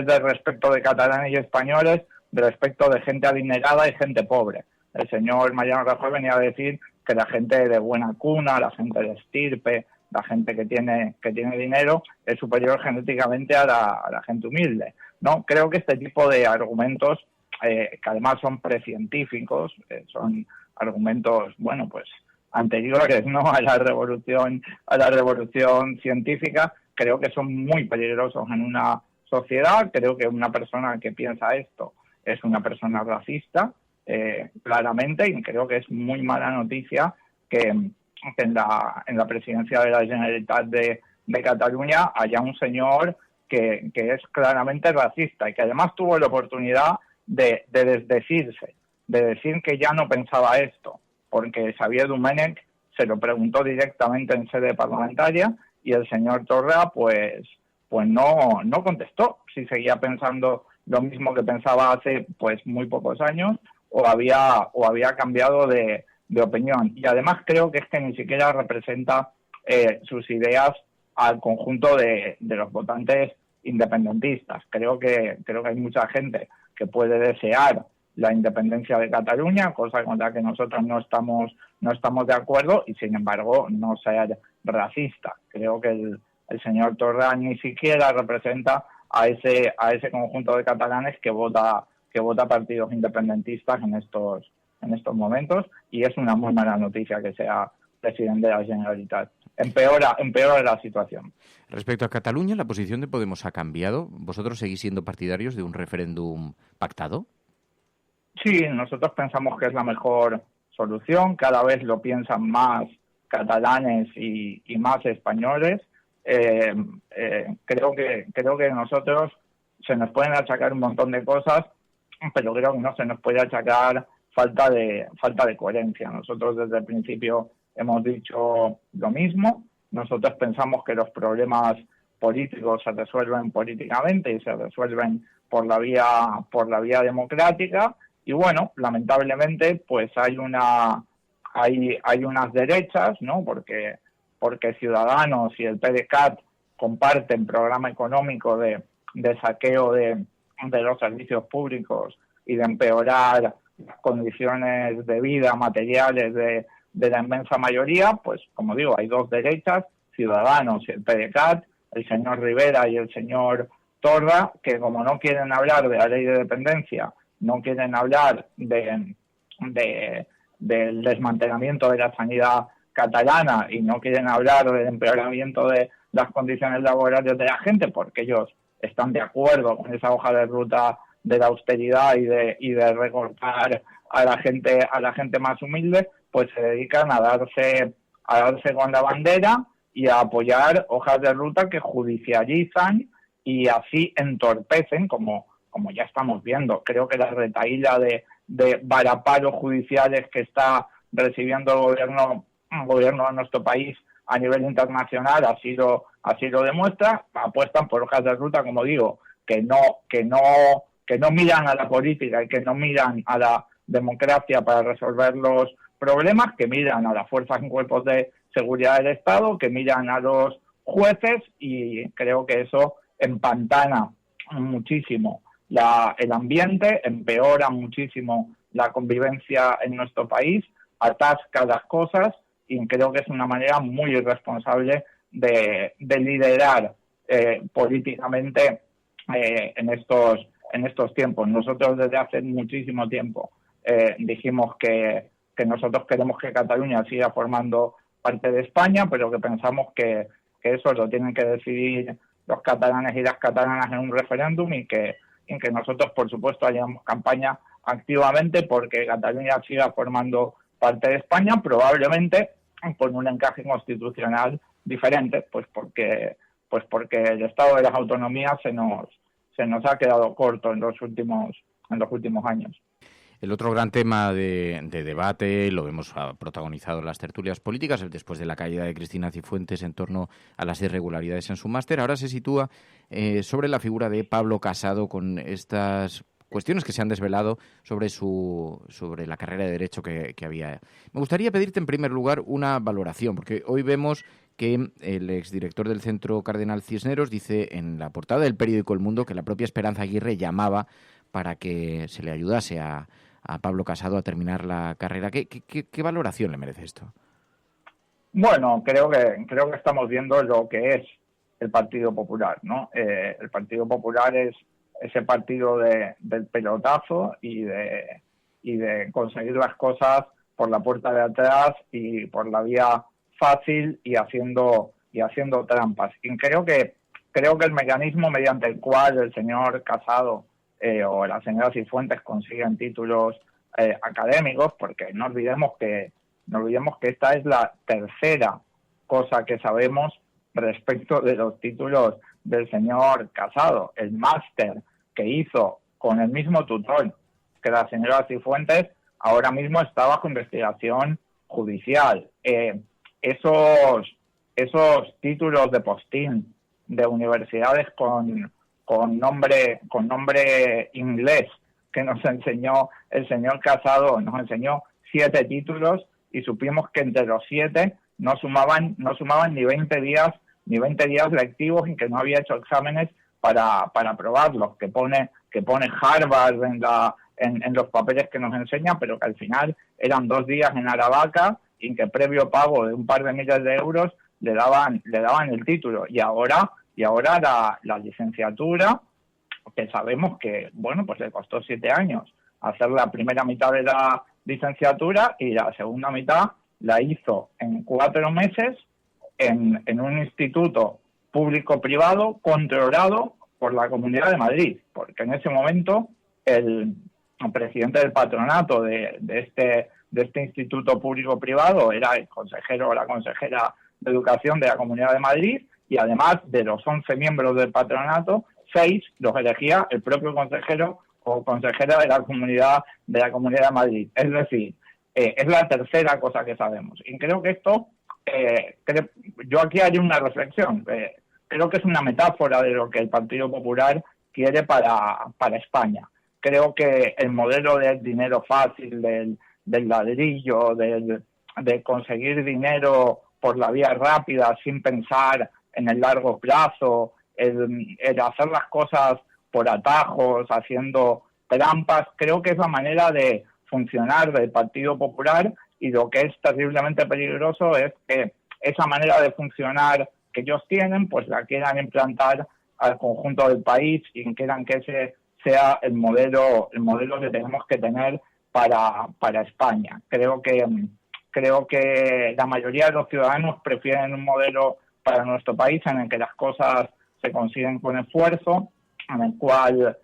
de respecto de catalanes y españoles, de respecto de gente adinerada y gente pobre. El señor Mariano Rajoy venía a decir que la gente de buena cuna, la gente de estirpe, la gente que tiene dinero es superior genéticamente a la gente humilde, ¿no? Creo que este tipo de argumentos, que además son precientíficos, son argumentos, pues anteriores, ¿no?, a la revolución científica, creo que son muy peligrosos en una sociedad. Creo que una persona que piensa esto es una persona racista, claramente, y creo que es muy mala noticia que en la presidencia de la Generalitat de Cataluña haya un señor que es claramente racista y que además tuvo la oportunidad de desdecirse, de decir que ya no pensaba esto, porque Xavier Domènech se lo preguntó directamente en sede parlamentaria y el señor Torra pues no contestó si seguía pensando lo mismo que pensaba hace pues muy pocos años o había cambiado de de opinión. Y además creo que es que ni siquiera representa sus ideas al conjunto de los votantes independentistas. Creo que hay mucha gente que puede desear la independencia de Cataluña, cosa con la que nosotros no estamos de acuerdo, y sin embargo no ser racista. Creo que el señor Torra ni siquiera representa a ese conjunto de catalanes que vota partidos independentistas en estos momentos, y es una muy mala noticia que sea presidente de la Generalitat. Empeora la situación. Respecto a Cataluña, ¿la posición de Podemos ha cambiado? ¿Vosotros seguís siendo partidarios de un referéndum pactado? Sí, nosotros pensamos que es la mejor solución. Cada vez lo piensan más catalanes y más españoles. Creo que nosotros se nos pueden achacar un montón de cosas, pero creo que no se nos puede achacar falta de coherencia. Nosotros desde el principio hemos dicho lo mismo. Nosotros pensamos que los problemas políticos se resuelven políticamente y se resuelven por la vía democrática. Y bueno, lamentablemente, pues hay unas derechas, ¿no? Porque Ciudadanos y el PDeCAT comparten programa económico de saqueo de los servicios públicos y de empeorar las condiciones de vida materiales de la inmensa mayoría. Pues, como digo, hay dos derechas, Ciudadanos y el PDeCAT, el señor Rivera y el señor Torra, que como no quieren hablar de la ley de dependencia, no quieren hablar del desmantelamiento de la sanidad catalana y no quieren hablar del empeoramiento de las condiciones laborales de la gente, porque ellos están de acuerdo con esa hoja de ruta de la austeridad y de recortar a la gente más humilde, pues se dedican a darse con la bandera y a apoyar hojas de ruta que judicializan y así entorpecen, como ya estamos viendo. Creo que la retahíla de varapalos judiciales que está recibiendo el gobierno de nuestro país a nivel internacional así lo demuestra. Apuestan por hojas de ruta, como digo, que no miran a la política y que no miran a la democracia para resolver los problemas, que miran a las fuerzas y cuerpos de seguridad del Estado, que miran a los jueces, y creo que eso empantana muchísimo el ambiente, empeora muchísimo la convivencia en nuestro país, atasca las cosas, y creo que es una manera muy irresponsable de liderar políticamente en estos tiempos. Nosotros desde hace muchísimo tiempo dijimos que nosotros queremos que Cataluña siga formando parte de España, pero que pensamos que eso lo tienen que decidir los catalanes y las catalanas en un referéndum, y que nosotros, por supuesto, haríamos campaña activamente porque Cataluña siga formando parte de España, probablemente con un encaje constitucional diferente, pues porque el Estado de las Autonomías se nos ha quedado corto en los últimos años. El otro gran tema de debate, lo hemos protagonizado en las tertulias políticas, después de la caída de Cristina Cifuentes en torno a las irregularidades en su máster. Ahora se sitúa sobre la figura de Pablo Casado, con estas cuestiones que se han desvelado sobre la carrera de Derecho que había. Me gustaría pedirte en primer lugar una valoración, porque hoy vemos que el exdirector del Centro Cardenal Cisneros dice en la portada del periódico El Mundo que la propia Esperanza Aguirre llamaba para que se le ayudase a Pablo Casado a terminar la carrera. ¿Qué valoración le merece esto? Bueno, creo que estamos viendo lo que es el Partido Popular, ¿no? El Partido Popular es ese partido del pelotazo y de conseguir las cosas por la puerta de atrás y por la vía fácil y haciendo trampas. Y creo que el mecanismo mediante el cual el señor Casado o la señora Cifuentes consiguen títulos académicos, porque no olvidemos que esta es la tercera cosa que sabemos respecto de los títulos del señor Casado. El máster que hizo con el mismo tutor que la señora Cifuentes ahora mismo está bajo investigación judicial. Esos títulos de postín de universidades con nombre inglés que nos enseñó el señor Casado, nos enseñó 7 títulos y supimos que entre los 7 no sumaban ni 20 días lectivos y que no había hecho exámenes para aprobarlos, que pone Harvard en los papeles que nos enseña, pero que al final eran 2 días en Aravaca y que previo pago de un par de miles de euros le daban el título. Y ahora la licenciatura, que sabemos que, bueno, pues le costó 7 años hacer la primera mitad de la licenciatura y la segunda mitad la hizo en 4 meses en un instituto público-privado controlado por la Comunidad de Madrid, porque en ese momento el presidente del patronato de este instituto público-privado era el consejero o la consejera de Educación de la Comunidad de Madrid, y además de los 11 miembros del patronato, 6 los elegía el propio consejero o consejera de la Comunidad de Madrid. Es decir, es la tercera cosa que sabemos. Y creo que esto, yo aquí haría una reflexión. Creo que es una metáfora de lo que el Partido Popular quiere para España. Creo que el modelo del dinero fácil, del ladrillo, de conseguir dinero por la vía rápida sin pensar en el largo plazo, el hacer las cosas por atajos, haciendo trampas, creo que es la manera de funcionar del Partido Popular, y lo que es terriblemente peligroso es que esa manera de funcionar que ellos tienen, pues la quieran implantar al conjunto del país y quieran que ese sea el modelo que tenemos que tener para España. Creo que la mayoría de los ciudadanos prefieren un modelo para nuestro país en el que las cosas se consiguen con esfuerzo, en el cual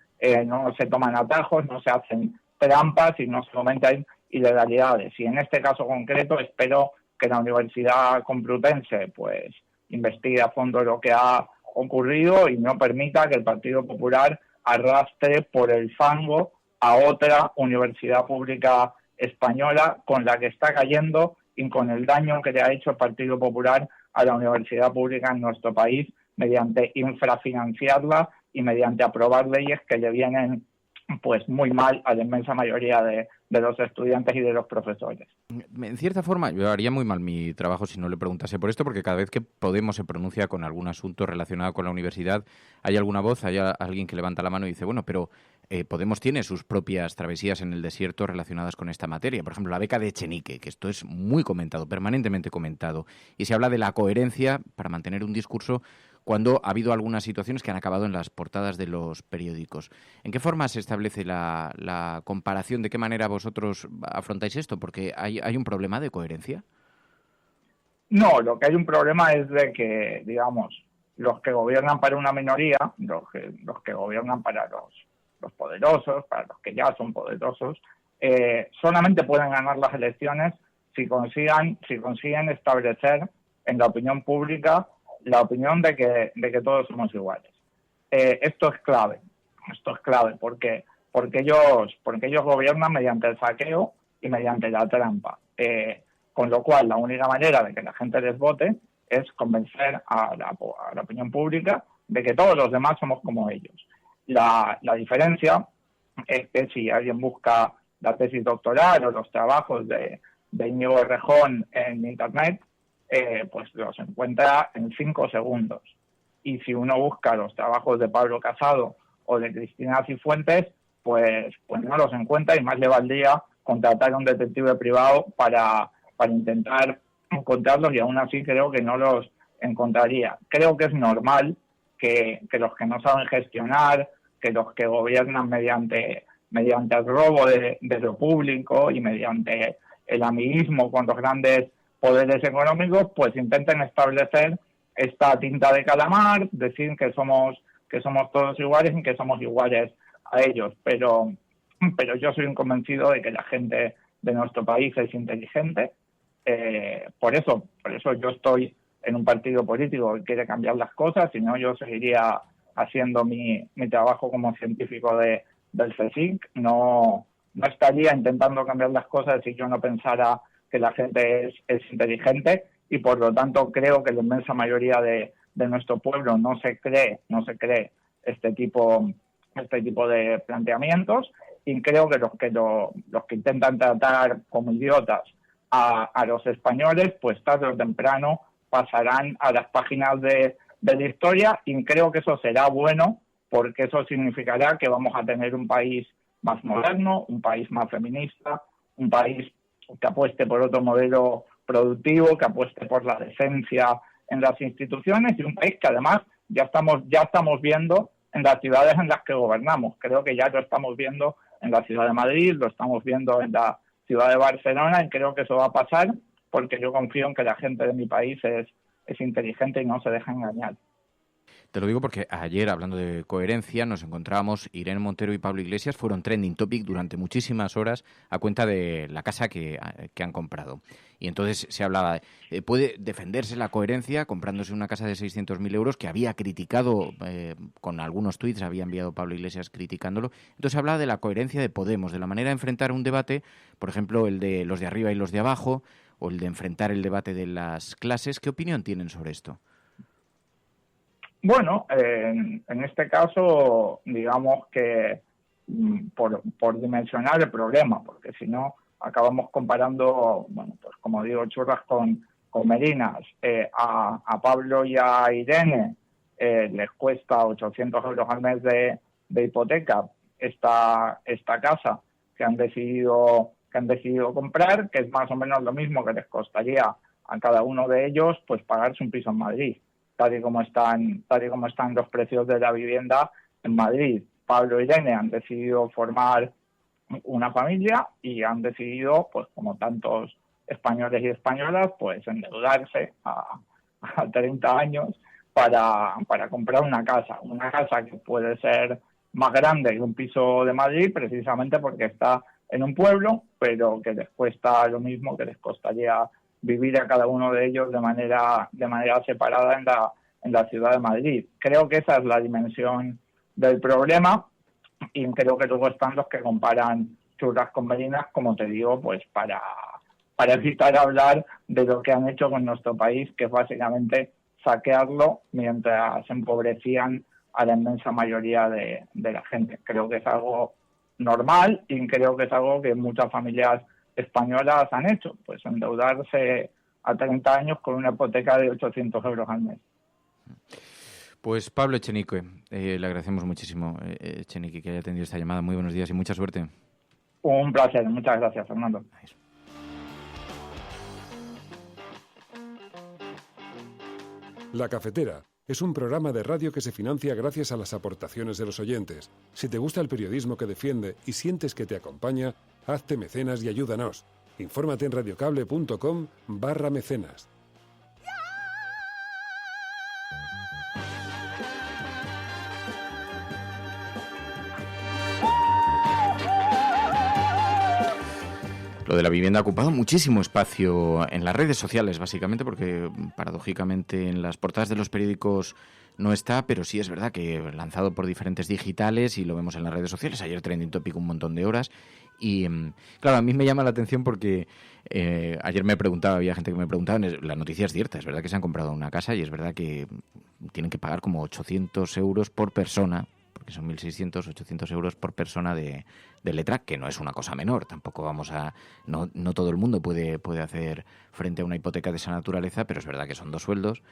no se toman atajos, no se hacen trampas y no se cometen ilegalidades. Y en este caso concreto espero que la Universidad Complutense pues investigue a fondo lo que ha ocurrido y no permita que el Partido Popular arrastre por el fango a otra universidad pública española con la que está cayendo y con el daño que le ha hecho el Partido Popular a la universidad pública en nuestro país mediante infrafinanciarla y mediante aprobar leyes que le vienen pues muy mal a la inmensa mayoría de los estudiantes y de los profesores. En cierta forma, yo haría muy mal mi trabajo si no le preguntase por esto, porque cada vez que Podemos se pronuncia con algún asunto relacionado con la universidad, hay alguna voz, hay alguien que levanta la mano y dice, bueno, pero Podemos tiene sus propias travesías en el desierto relacionadas con esta materia. Por ejemplo, la beca de Echenique, que esto es muy comentado, permanentemente comentado, y se habla de la coherencia para mantener un discurso cuando ha habido algunas situaciones que han acabado en las portadas de los periódicos. ¿En qué forma se establece la comparación? ¿De qué manera vosotros afrontáis esto? Porque ¿hay un problema de coherencia? No, lo que hay un problema es de que, digamos, los que gobiernan para una minoría, los que gobiernan para los poderosos, para los que ya son poderosos, solamente pueden ganar las elecciones si consiguen establecer en la opinión pública la opinión de que todos somos iguales. Esto es clave porque ellos gobiernan mediante el saqueo y mediante la trampa, con lo cual la única manera de que la gente les vote es convencer a la opinión pública de que todos los demás somos como ellos. La diferencia es que si alguien busca la tesis doctoral o los trabajos de Íñigo Errejón en Internet, pues los encuentra en 5 segundos. Y si uno busca los trabajos de Pablo Casado o de Cristina Cifuentes, pues no los encuentra, y más le valdría contratar a un detective privado para intentar encontrarlos, y aún así creo que no los encontraría. Creo que es normal que los que no saben gestionar, que los que gobiernan mediante el robo de lo público y mediante el amiguismo con los grandes poderes económicos, pues intenten establecer esta tinta de calamar, decir que somos todos iguales y que somos iguales a ellos, pero yo soy un convencido de que la gente de nuestro país es inteligente. Por eso yo estoy en un partido político que quiere cambiar las cosas, si no yo seguiría haciendo mi trabajo como científico del CSIC. No estaría intentando cambiar las cosas si yo no pensara que la gente es inteligente, y por lo tanto creo que la inmensa mayoría de nuestro pueblo no se cree este tipo de planteamientos, y creo que los que intentan tratar como idiotas a los españoles, pues tarde o temprano pasarán a las páginas de la historia, y creo que eso será bueno, porque eso significará que vamos a tener un país más moderno, un país más feminista, un país que apueste por otro modelo productivo, que apueste por la decencia en las instituciones, y un país que además ya estamos viendo en las ciudades en las que gobernamos. Creo que ya lo estamos viendo en la ciudad de Madrid, lo estamos viendo en la ciudad de Barcelona, y creo que eso va a pasar porque yo confío en que la gente de mi país es inteligente y no se deja engañar. Te lo digo porque ayer, hablando de coherencia, nos encontrábamos, Irene Montero y Pablo Iglesias fueron trending topic durante muchísimas horas a cuenta de la casa que han comprado. Y entonces se hablaba, ¿puede defenderse la coherencia comprándose una casa de 600.000 euros que había criticado, con algunos tuits había enviado Pablo Iglesias criticándolo? Entonces se hablaba de la coherencia de Podemos, de la manera de enfrentar un debate, por ejemplo, el de los de arriba y los de abajo, o el de enfrentar el debate de las clases. ¿Qué opinión tienen sobre esto? Bueno, en este caso, digamos que por dimensionar el problema, porque si no acabamos comparando, bueno, pues como digo, churras con merinas. A Pablo y a Irene les cuesta 800 euros al mes de hipoteca esta casa que han decidido comprar, que es más o menos lo mismo que les costaría a cada uno de ellos pues pagarse un piso en Madrid, tal y como están los precios de la vivienda en Madrid. Pablo y Irene han decidido formar una familia y han decidido, pues como tantos españoles y españolas, pues endeudarse a 30 años para comprar una casa que puede ser más grande que un piso de Madrid, precisamente porque está en un pueblo, pero que les cuesta lo mismo que les costaría vivir a cada uno de ellos de manera separada en la ciudad de Madrid. Creo que esa es la dimensión del problema, y creo que luego están los que comparan churras con merinas, como te digo, pues para evitar hablar de lo que han hecho con nuestro país, que es básicamente saquearlo mientras empobrecían a la inmensa mayoría de la gente. Creo que es algo normal, y creo que es algo que muchas familias españolas han hecho, pues endeudarse a 30 años con una hipoteca de 800 euros al mes. Pues Pablo Echenique, le agradecemos muchísimo, Echenique, que haya atendido esta llamada. Muy buenos días y mucha suerte. Un placer, muchas gracias, Fernando. La Cafetera es un programa de radio que se financia gracias a las aportaciones de los oyentes. Si te gusta el periodismo que defiende y sientes que te acompaña, hazte mecenas y ayúdanos. Infórmate en radiocable.com/mecenas. Lo de la vivienda ha ocupado muchísimo espacio en las redes sociales, básicamente, porque paradójicamente en las portadas de los periódicos no está, pero sí es verdad que lanzado por diferentes digitales y lo vemos en las redes sociales. Ayer trending topic un montón de horas y, claro, a mí me llama la atención porque ayer había gente que me preguntaba, la noticia es cierta, es verdad que se han comprado una casa y es verdad que tienen que pagar como 800 euros por persona, porque son 1.600, 800 euros por persona de letra, que no es una cosa menor. Tampoco vamos a... No todo el mundo puede hacer frente a una hipoteca de esa naturaleza, pero es verdad que son 2 sueldos,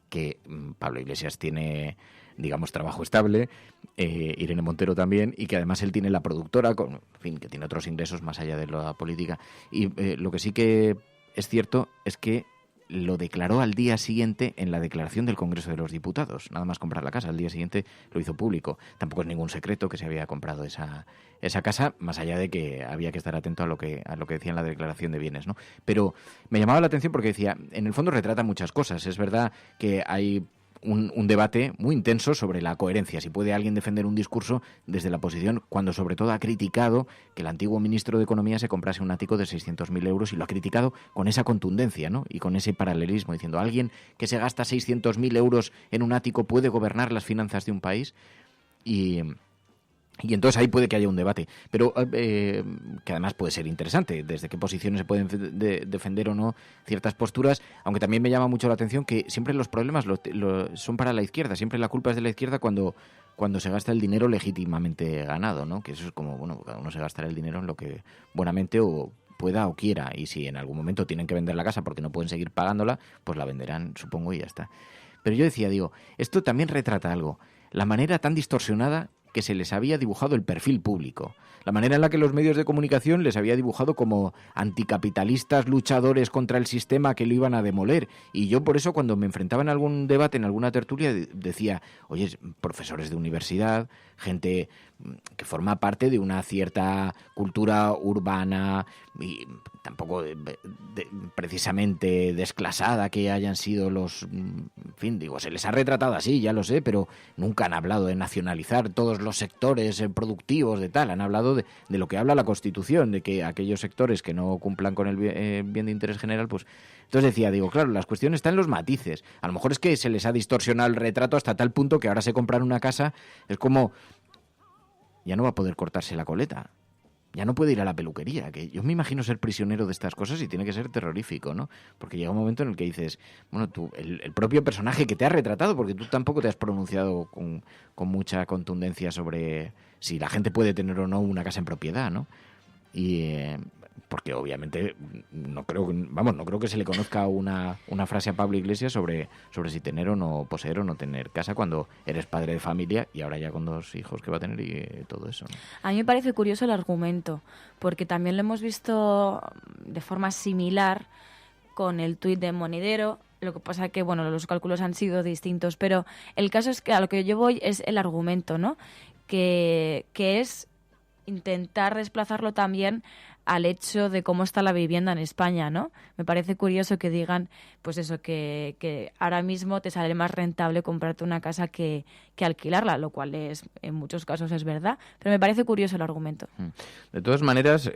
que Pablo Iglesias tiene, digamos, trabajo estable, Irene Montero también, y que además él tiene la productora, en fin, que tiene otros ingresos más allá de la política. Y lo que sí que es cierto es que lo declaró al día siguiente en la declaración del Congreso de los Diputados. Nada más comprar la casa, al día siguiente lo hizo público. Tampoco es ningún secreto que se había comprado esa casa, más allá de que había que estar atento a lo que decía en la declaración de bienes, ¿no? Pero me llamaba la atención porque decía, en el fondo retrata muchas cosas. Es verdad que hay un debate muy intenso sobre la coherencia, si puede alguien defender un discurso desde la oposición, cuando sobre todo ha criticado que el antiguo ministro de Economía se comprase un ático de 600.000 euros, y lo ha criticado con esa contundencia, ¿no? Y con ese paralelismo, diciendo, ¿alguien que se gasta 600.000 euros en un ático puede gobernar las finanzas de un país? Y entonces ahí puede que haya un debate, pero que además puede ser interesante, desde qué posiciones se pueden defender o no ciertas posturas, aunque también me llama mucho la atención que siempre los problemas son para la izquierda, siempre la culpa es de la izquierda cuando se gasta el dinero legítimamente ganado, ¿no? Que eso es como, bueno, cada uno se gastará el dinero en lo que buenamente o pueda o quiera. Y si en algún momento tienen que vender la casa porque no pueden seguir pagándola, pues la venderán, supongo, y ya está. Pero yo decía, esto también retrata algo. La manera tan distorsionada que se les había dibujado el perfil público. La manera en la que los medios de comunicación les había dibujado como anticapitalistas luchadores contra el sistema que lo iban a demoler. Y yo por eso cuando me enfrentaba en algún debate, en alguna tertulia, decía, oye, profesores de universidad, gente que forma parte de una cierta cultura urbana y tampoco precisamente desclasada que hayan sido los... En fin, se les ha retratado así, ya lo sé, pero nunca han hablado de nacionalizar todos los sectores productivos de tal. Han hablado de lo que habla la Constitución, de que aquellos sectores que no cumplan con el bien de interés general, pues... Entonces decía, claro, las cuestiones están en los matices. A lo mejor es que se les ha distorsionado el retrato hasta tal punto que ahora se compran una casa, es como... Ya no va a poder cortarse la coleta. Ya no puede ir a la peluquería. Que yo me imagino ser prisionero de estas cosas y tiene que ser terrorífico, ¿no? Porque llega un momento en el que dices, bueno, tú, el propio personaje que te ha retratado, porque tú tampoco te has pronunciado con mucha contundencia sobre si la gente puede tener o no una casa en propiedad, ¿no? Y porque obviamente no creo que se le conozca una frase a Pablo Iglesias sobre si tener o no, poseer o no tener casa cuando eres padre de familia y ahora ya con 2 hijos que va a tener y todo eso, ¿no? A mí me parece curioso el argumento, porque también lo hemos visto de forma similar con el tuit de Monedero. Lo que pasa que, los cálculos han sido distintos, pero el caso es que a lo que yo voy es el argumento, ¿no? Que es intentar desplazarlo también al hecho de cómo está la vivienda en España, ¿no? Me parece curioso que digan, pues eso, que ahora mismo te sale más rentable comprarte una casa que alquilarla, lo cual en muchos casos es verdad, pero me parece curioso el argumento. De todas maneras,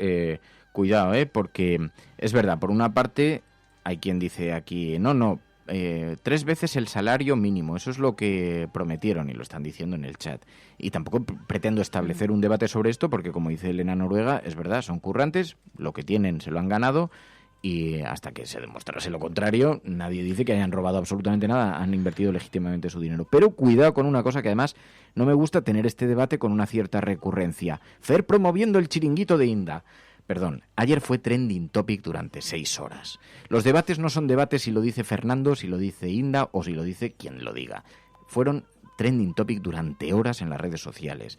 cuidado, porque es verdad, por una parte hay quien dice aquí, no, 3 veces el salario mínimo, eso es lo que prometieron y lo están diciendo en el chat. Y tampoco pretendo establecer un debate sobre esto porque, como dice Elena Noruega, es verdad, son currantes, lo que tienen se lo han ganado y hasta que se demostrase lo contrario, nadie dice que hayan robado absolutamente nada, han invertido legítimamente su dinero. Pero cuidado con una cosa que además no me gusta tener este debate con una cierta recurrencia. Fer promoviendo el chiringuito de Inda. Perdón, ayer fue trending topic durante 6 horas. Los debates no son debates si lo dice Fernando, si lo dice Inda o si lo dice quien lo diga. Fueron trending topic durante horas en las redes sociales.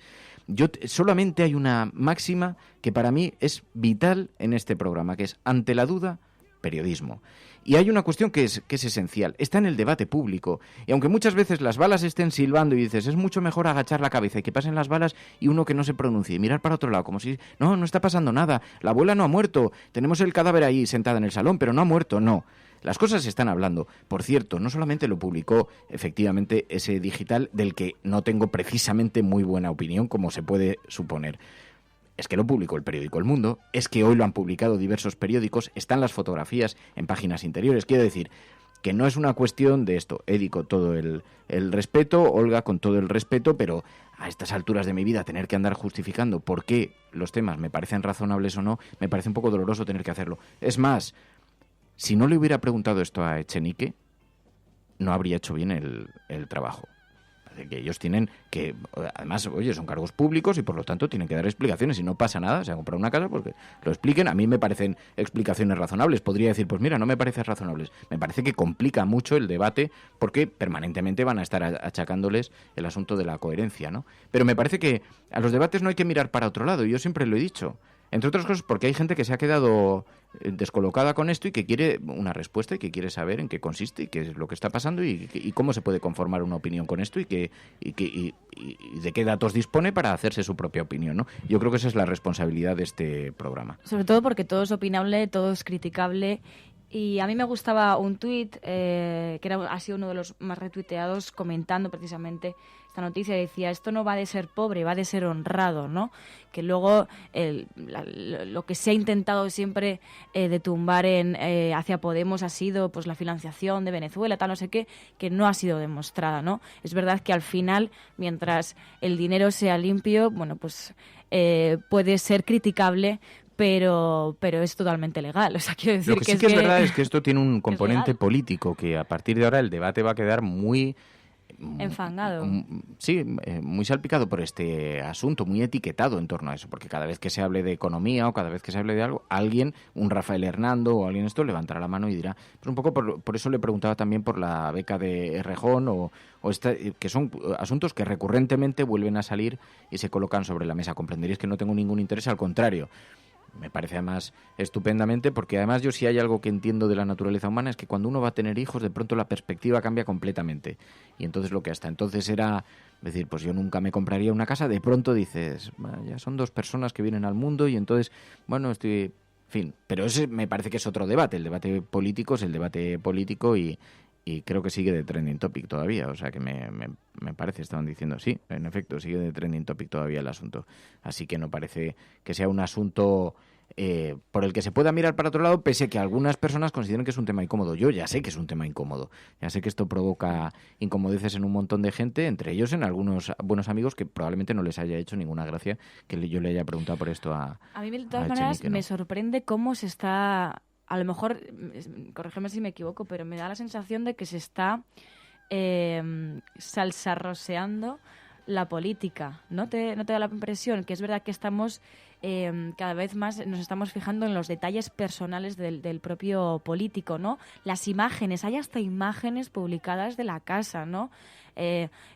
Solamente hay una máxima que para mí es vital en este programa, que es ante la duda, periodismo. Y hay una cuestión que es esencial, está en el debate público. Y aunque muchas veces las balas estén silbando y dices, es mucho mejor agachar la cabeza y que pasen las balas y uno que no se pronuncie y mirar para otro lado, como si, no está pasando nada, la abuela no ha muerto, tenemos el cadáver ahí sentada en el salón, pero no ha muerto, no. Las cosas se están hablando. Por cierto, no solamente lo publicó efectivamente ese digital del que no tengo precisamente muy buena opinión, como se puede suponer. Es que lo publicó el periódico El Mundo, es que hoy lo han publicado diversos periódicos, están las fotografías en páginas interiores. Quiero decir que no es una cuestión de esto. Eddie, con todo el respeto, Olga, con todo el respeto, pero a estas alturas de mi vida tener que andar justificando por qué los temas me parecen razonables o no, me parece un poco doloroso tener que hacerlo. Es más, si no le hubiera preguntado esto a Echenique, no habría hecho bien el trabajo. Que ellos tienen que, además, oye, son cargos públicos y por lo tanto tienen que dar explicaciones y no pasa nada, se han comprado una casa porque lo expliquen. A mí me parecen explicaciones razonables, podría decir, pues mira, no me parece razonables, me parece que complica mucho el debate porque permanentemente van a estar achacándoles el asunto de la coherencia, ¿no? Pero me parece que a los debates no hay que mirar para otro lado, y yo siempre lo he dicho. Entre otras cosas porque hay gente que se ha quedado descolocada con esto y que quiere una respuesta y que quiere saber en qué consiste y qué es lo que está pasando y cómo se puede conformar una opinión con esto y de qué datos dispone para hacerse su propia opinión, ¿no? Yo creo que esa es la responsabilidad de este programa. Sobre todo porque todo es opinable, todo es criticable. Y a mí me gustaba un tuit que ha sido uno de los más retuiteados comentando precisamente esta noticia. Decía, esto no va de ser pobre, va de ser honrado, ¿no? Que luego lo que se ha intentado siempre de tumbar hacia Podemos ha sido pues la financiación de Venezuela, tal no sé qué, que no ha sido demostrada, ¿no? Es verdad que al final, mientras el dinero sea limpio, bueno, pues puede ser criticable, pero es totalmente legal. O sea, quiero decir lo que sí que es verdad es que esto tiene un componente político, que a partir de ahora el debate va a quedar muy enfangado. Muy salpicado por este asunto, muy etiquetado en torno a eso, porque cada vez que se hable de economía o cada vez que se hable de algo, alguien, un Rafael Hernando o alguien esto, levantará la mano y dirá, pues un poco por eso le preguntaba también por la beca de Errejón que son asuntos que recurrentemente vuelven a salir y se colocan sobre la mesa. Comprenderéis que no tengo ningún interés, al contrario. Me parece además estupendamente, porque además yo si hay algo que entiendo de la naturaleza humana es que cuando uno va a tener hijos, de pronto la perspectiva cambia completamente. Y entonces lo que hasta entonces era decir, pues yo nunca me compraría una casa, de pronto dices, ya son 2 personas que vienen al mundo y entonces, bueno, en fin. Pero ese me parece que es otro debate. El debate político es el debate político y creo que sigue de trending topic todavía. O sea que me parece, estaban diciendo, sí, en efecto, sigue de trending topic todavía el asunto. Así que no parece que sea un asunto por el que se pueda mirar para otro lado, pese a que algunas personas consideren que es un tema incómodo. Yo ya sé que es un tema incómodo. Ya sé que esto provoca incomodeces en un montón de gente, entre ellos en algunos buenos amigos que probablemente no les haya hecho ninguna gracia que yo le haya preguntado por esto a mí, de todas maneras, me sorprende cómo se está... A lo mejor, corrígeme si me equivoco, pero me da la sensación de que se está salsarroseando la política. ¿No te da la impresión que es verdad que estamos cada vez más nos estamos fijando en los detalles personales del propio político, ¿no? Las imágenes, hay hasta imágenes publicadas de la casa, ¿no?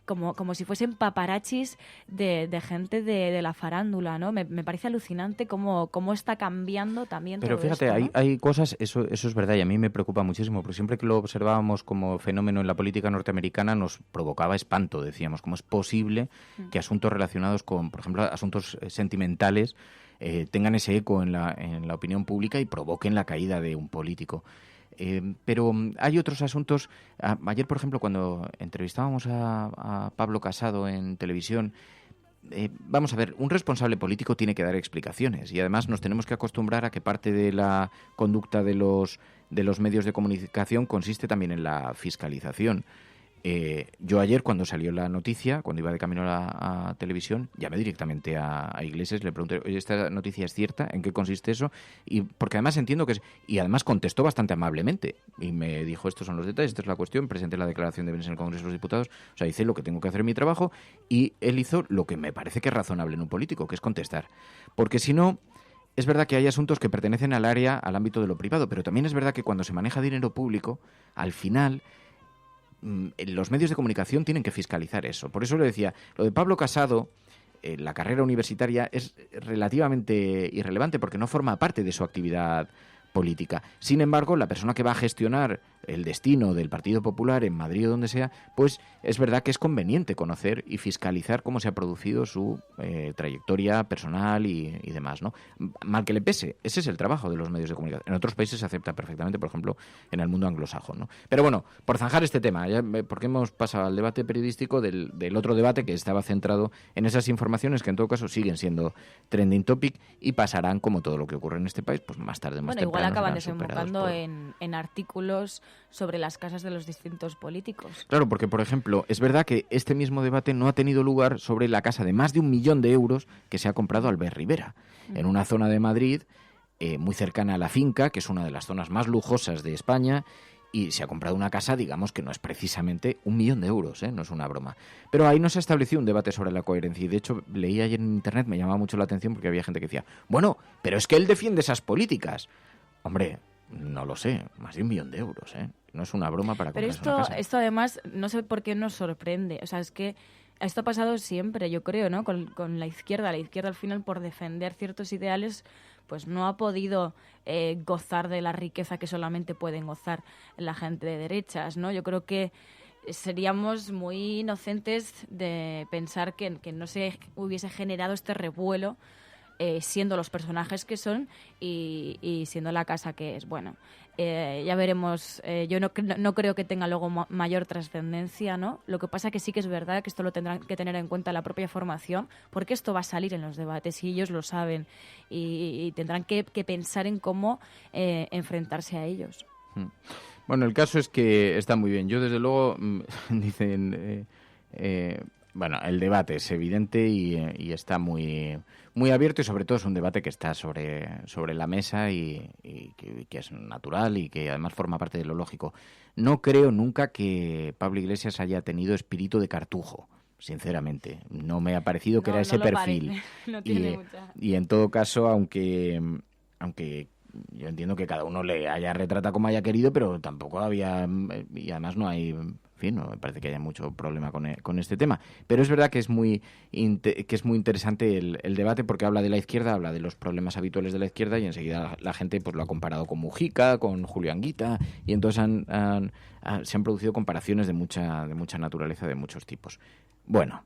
Como si fuesen paparachis de gente de la farándula, ¿no? Me parece alucinante cómo está cambiando también Pero todo fíjate, esto, ¿no? hay cosas, eso es verdad, y a mí me preocupa muchísimo, porque siempre que lo observábamos como fenómeno en la política norteamericana nos provocaba espanto, decíamos, cómo es posible que asuntos relacionados con, por ejemplo, asuntos sentimentales tengan ese eco en la opinión pública y provoquen la caída de un político. Pero hay otros asuntos. Ayer, por ejemplo, cuando entrevistábamos a Pablo Casado en televisión, vamos a ver, un responsable político tiene que dar explicaciones y además nos tenemos que acostumbrar a que parte de la conducta de los medios de comunicación consiste también en la fiscalización. Yo ayer, cuando salió la noticia, cuando iba de camino a la televisión, llamé directamente a Iglesias, le pregunté, oye, ¿esta noticia es cierta? ¿En qué consiste eso? Y porque además entiendo que es... Y además contestó bastante amablemente y me dijo, estos son los detalles, esta es la cuestión, presenté la declaración de bienes en el Congreso de los Diputados, o sea, hice lo que tengo que hacer en mi trabajo y él hizo lo que me parece que es razonable en un político, que es contestar. Porque si no... Es verdad que hay asuntos que pertenecen al ámbito de lo privado, pero también es verdad que cuando se maneja dinero público, al final... los medios de comunicación tienen que fiscalizar eso. Por eso le decía, lo de Pablo Casado, la carrera universitaria es relativamente irrelevante porque no forma parte de su actividad política. Sin embargo, la persona que va a gestionar el destino del Partido Popular en Madrid o donde sea, pues es verdad que es conveniente conocer y fiscalizar cómo se ha producido su trayectoria personal y demás, ¿no? Mal que le pese, ese es el trabajo de los medios de comunicación. En otros países se acepta perfectamente, por ejemplo, en el mundo anglosajón, ¿no? Pero bueno, por zanjar este tema, ya, porque hemos pasado al debate periodístico del otro debate que estaba centrado en esas informaciones que en todo caso siguen siendo trending topic y pasarán, como todo lo que ocurre en este país, pues más tarde, más temprano. Igual acaban desembocando en artículos sobre las casas de los distintos políticos. Claro, porque, por ejemplo, es verdad que este mismo debate no ha tenido lugar sobre la casa de más de 1 millón de euros que se ha comprado Albert Rivera, en una zona de Madrid muy cercana a La Finca, que es una de las zonas más lujosas de España, y se ha comprado una casa, digamos, que no es precisamente 1 millón de euros, no es una broma. Pero ahí no se ha establecido un debate sobre la coherencia, y de hecho leí ayer en internet, me llamaba mucho la atención porque había gente que decía, bueno, pero es que él defiende esas políticas. Hombre, no lo sé, más de 1 millón de euros, no es una broma para comprarse una casa. Pero esto además, no sé por qué nos sorprende, o sea, es que esto ha pasado siempre, yo creo, ¿no? Con la izquierda al final, por defender ciertos ideales, pues no ha podido gozar de la riqueza que solamente pueden gozar la gente de derechas, ¿no? Yo creo que seríamos muy inocentes de pensar que no se hubiese generado este revuelo siendo los personajes que son y siendo la casa que es. Bueno, ya veremos. Yo no creo que tenga luego mayor trascendencia, ¿no? Lo que pasa que sí que es verdad que esto lo tendrán que tener en cuenta la propia formación, porque esto va a salir en los debates y ellos lo saben y tendrán que pensar en cómo enfrentarse a ellos. Bueno, el caso es que está muy bien. Yo, desde luego, dicen... bueno, el debate es evidente y está muy abierto, y sobre todo es un debate que está sobre la mesa y que que es natural y que además forma parte de lo lógico. No creo nunca que Pablo Iglesias haya tenido espíritu de cartujo, sinceramente. No me ha parecido que era ese perfil. No tiene mucha. Y en todo caso, aunque yo entiendo que cada uno le haya retratado como haya querido, pero tampoco había, y además no hay, en fin, no me parece que haya mucho problema con este tema. Pero es verdad que es muy interesante el debate, porque habla de la izquierda, habla de los problemas habituales de la izquierda, y enseguida la gente pues lo ha comparado con Mujica, con Julio Anguita, y entonces se han producido comparaciones de mucha naturaleza, de muchos tipos. Bueno,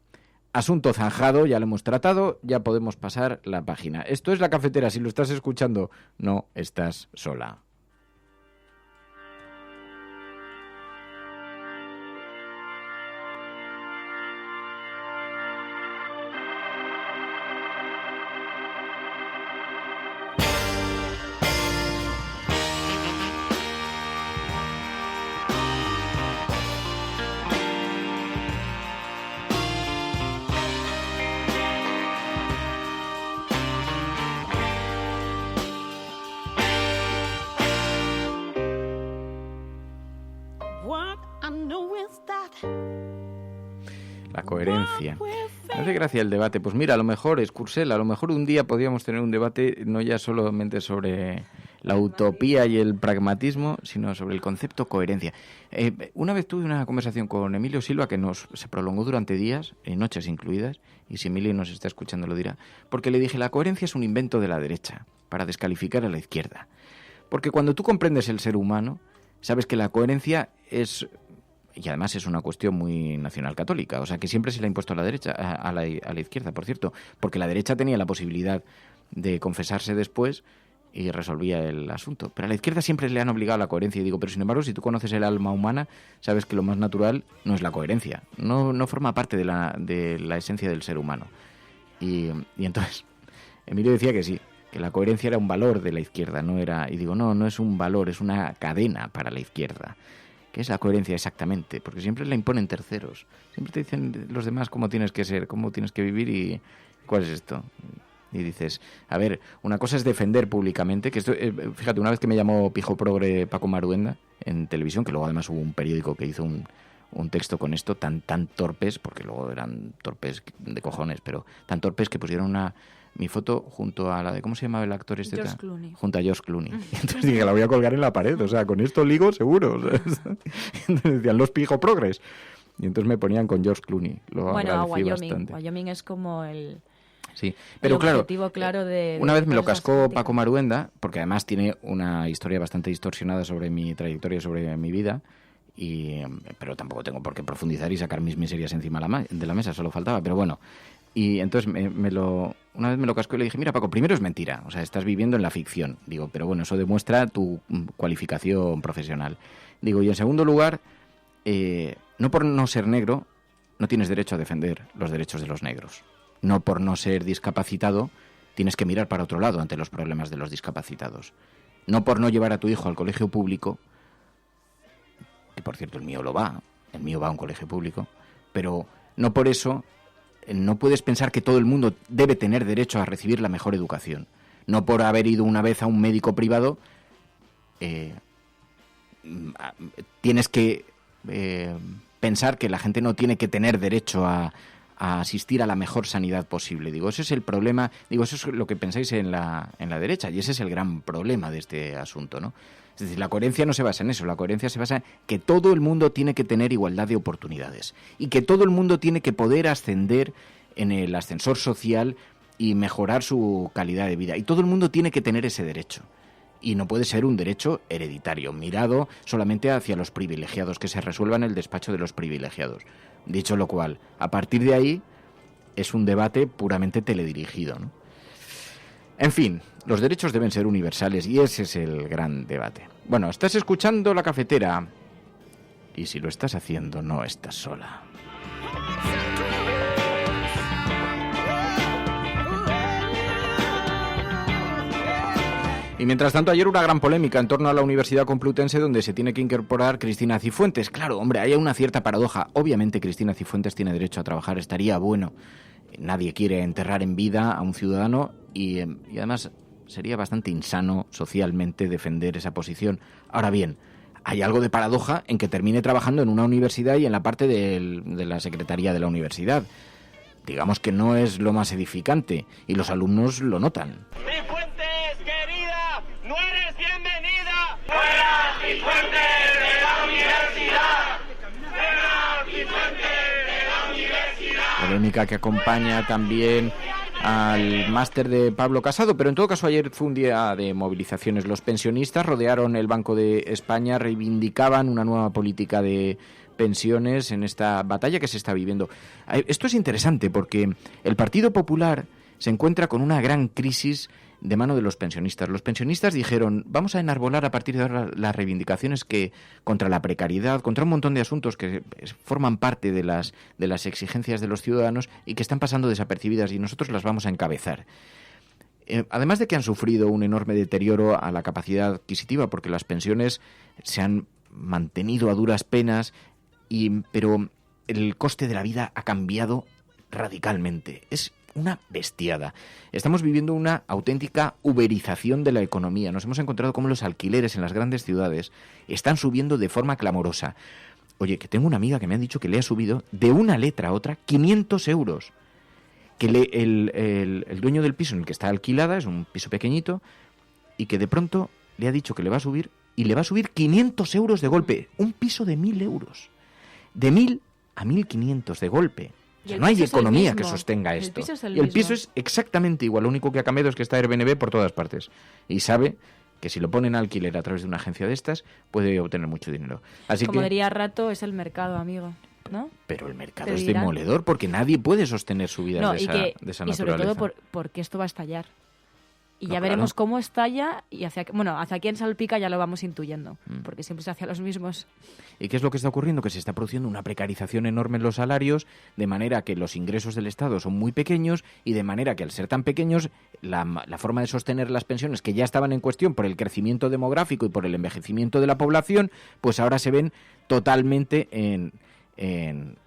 asunto zanjado, ya lo hemos tratado, ya podemos pasar la página. Esto es La Cafetera, si lo estás escuchando, no estás sola. La coherencia. Me hace gracia el debate. Pues mira, a lo mejor, Escursel, a lo mejor un día podríamos tener un debate no ya solamente sobre la utopía y el pragmatismo, sino sobre el concepto coherencia. Una vez tuve una conversación con Emilio Silva que se prolongó durante días, noches incluidas, y si Emilio nos está escuchando lo dirá, porque le dije, la coherencia es un invento de la derecha para descalificar a la izquierda. Porque cuando tú comprendes el ser humano, sabes que la coherencia es... Y además es una cuestión muy nacional católica, o sea que siempre se le ha impuesto a la derecha, a la izquierda, por cierto, porque la derecha tenía la posibilidad de confesarse después y resolvía el asunto. Pero a la izquierda siempre le han obligado a la coherencia, y digo, pero sin embargo, si tú conoces el alma humana, sabes que lo más natural no es la coherencia, no forma parte de la esencia del ser humano. Y entonces, Emilio decía que sí, que la coherencia era un valor de la izquierda, no era, y digo, no es un valor, es una cadena para la izquierda. ¿Qué es la coherencia exactamente? Porque siempre la imponen terceros. Siempre te dicen los demás cómo tienes que ser, cómo tienes que vivir y ¿cuál es esto? Y dices, a ver, una cosa es defender públicamente, que esto, fíjate, una vez que me llamó Pijo Progre Paco Maruenda en televisión, que luego además hubo un periódico que hizo un texto con esto, tan torpes, porque luego eran torpes de cojones, pero tan torpes que pusieron mi foto junto a la de... ¿Cómo se llamaba el actor este? George Clooney. Junto a George Clooney. Y entonces dije, la voy a colgar en la pared, o sea, con esto ligo seguro. O sea, entonces decían, los Pijo Progres. Y entonces me ponían con George Clooney. Lo bueno, a Wyoming. Bastante. Wyoming es como el... Sí, pero el objetivo claro de una vez me lo cascó Paco Maruenda, porque además tiene una historia bastante distorsionada sobre mi trayectoria, sobre mi vida, pero tampoco tengo por qué profundizar y sacar mis miserias encima de la mesa, solo faltaba, pero bueno. Y entonces una vez me lo cascó y le dije, mira Paco, primero es mentira, o sea, estás viviendo en la ficción, digo, pero bueno, eso demuestra tu cualificación profesional. Digo, y en segundo lugar, no por no ser negro, no tienes derecho a defender los derechos de los negros. No por no ser discapacitado, tienes que mirar para otro lado ante los problemas de los discapacitados. No por no llevar a tu hijo al colegio público, que por cierto el mío va a un colegio público, pero no por eso no puedes pensar que todo el mundo debe tener derecho a recibir la mejor educación. No por haber ido una vez a un médico privado, tienes que pensar que la gente no tiene que tener derecho a asistir a la mejor sanidad posible. Digo, ese es el problema, eso es lo que pensáis en la derecha, y ese es el gran problema de este asunto, ¿no? Es decir, la coherencia no se basa en eso, la coherencia se basa en que todo el mundo tiene que tener igualdad de oportunidades y que todo el mundo tiene que poder ascender en el ascensor social y mejorar su calidad de vida, y todo el mundo tiene que tener ese derecho. Y no puede ser un derecho hereditario, mirado solamente hacia los privilegiados, que se resuelva en el despacho de los privilegiados. Dicho lo cual, a partir de ahí es un debate puramente teledirigido, ¿no? En fin, los derechos deben ser universales y ese es el gran debate. Bueno, estás escuchando La Cafetera y si lo estás haciendo no estás sola. Y mientras tanto, ayer una gran polémica en torno a la Universidad Complutense, donde se tiene que incorporar Cristina Cifuentes. Claro, hombre, hay una cierta paradoja. Obviamente Cristina Cifuentes tiene derecho a trabajar, estaría bueno. Nadie quiere enterrar en vida a un ciudadano y además sería bastante insano socialmente defender esa posición. Ahora bien, hay algo de paradoja en que termine trabajando en una universidad y en la parte de la secretaría de la universidad. Digamos que no es lo más edificante y los alumnos lo notan. ¡Cifuentes, querida! ¡No eres bienvenida! ¡Fuera, Cifuentes de la universidad! ¡Fuera, Cifuentes de la universidad! Polémica que acompaña también al máster de Pablo Casado, pero en todo caso ayer fue un día de movilizaciones. Los pensionistas rodearon el Banco de España, reivindicaban una nueva política de pensiones en esta batalla que se está viviendo. Esto es interesante porque el Partido Popular se encuentra con una gran crisis de mano de los pensionistas. Los pensionistas dijeron, vamos a enarbolar a partir de ahora las reivindicaciones que contra la precariedad, contra un montón de asuntos que forman parte de las exigencias de los ciudadanos y que están pasando desapercibidas, y nosotros las vamos a encabezar. Además de que han sufrido un enorme deterioro a la capacidad adquisitiva, porque las pensiones se han mantenido a duras penas, pero el coste de la vida ha cambiado radicalmente. Es una bestiada. Estamos viviendo una auténtica uberización de la economía. Nos hemos encontrado como los alquileres en las grandes ciudades están subiendo de forma clamorosa. Oye, que tengo una amiga que me ha dicho que le ha subido de una letra a otra 500 euros. Que el dueño del piso en el que está alquilada, es un piso pequeñito, y que de pronto le ha dicho que le va a subir, y le va a subir 500 euros de golpe. Un piso de 1.000 euros. De 1.000 a 1.500 de golpe. O sea, no hay economía que sostenga esto. Y el piso es exactamente igual. Lo único que ha cambiado es que está Airbnb por todas partes. Y sabe que si lo ponen a alquiler a través de una agencia de estas, puede obtener mucho dinero. Así Como que, diría Rato, es el mercado, amigo, ¿no? pero el mercado es demoledor porque nadie puede sostener subidas de esa naturaleza. Y sobre todo porque esto va a estallar. Y ya veremos cómo estalla y hacia quién salpica ya lo vamos intuyendo, porque siempre es hacia los mismos. ¿Y qué es lo que está ocurriendo? Que se está produciendo una precarización enorme en los salarios, de manera que los ingresos del Estado son muy pequeños y de manera que al ser tan pequeños, la forma de sostener las pensiones, que ya estaban en cuestión por el crecimiento demográfico y por el envejecimiento de la población, pues ahora se ven totalmente en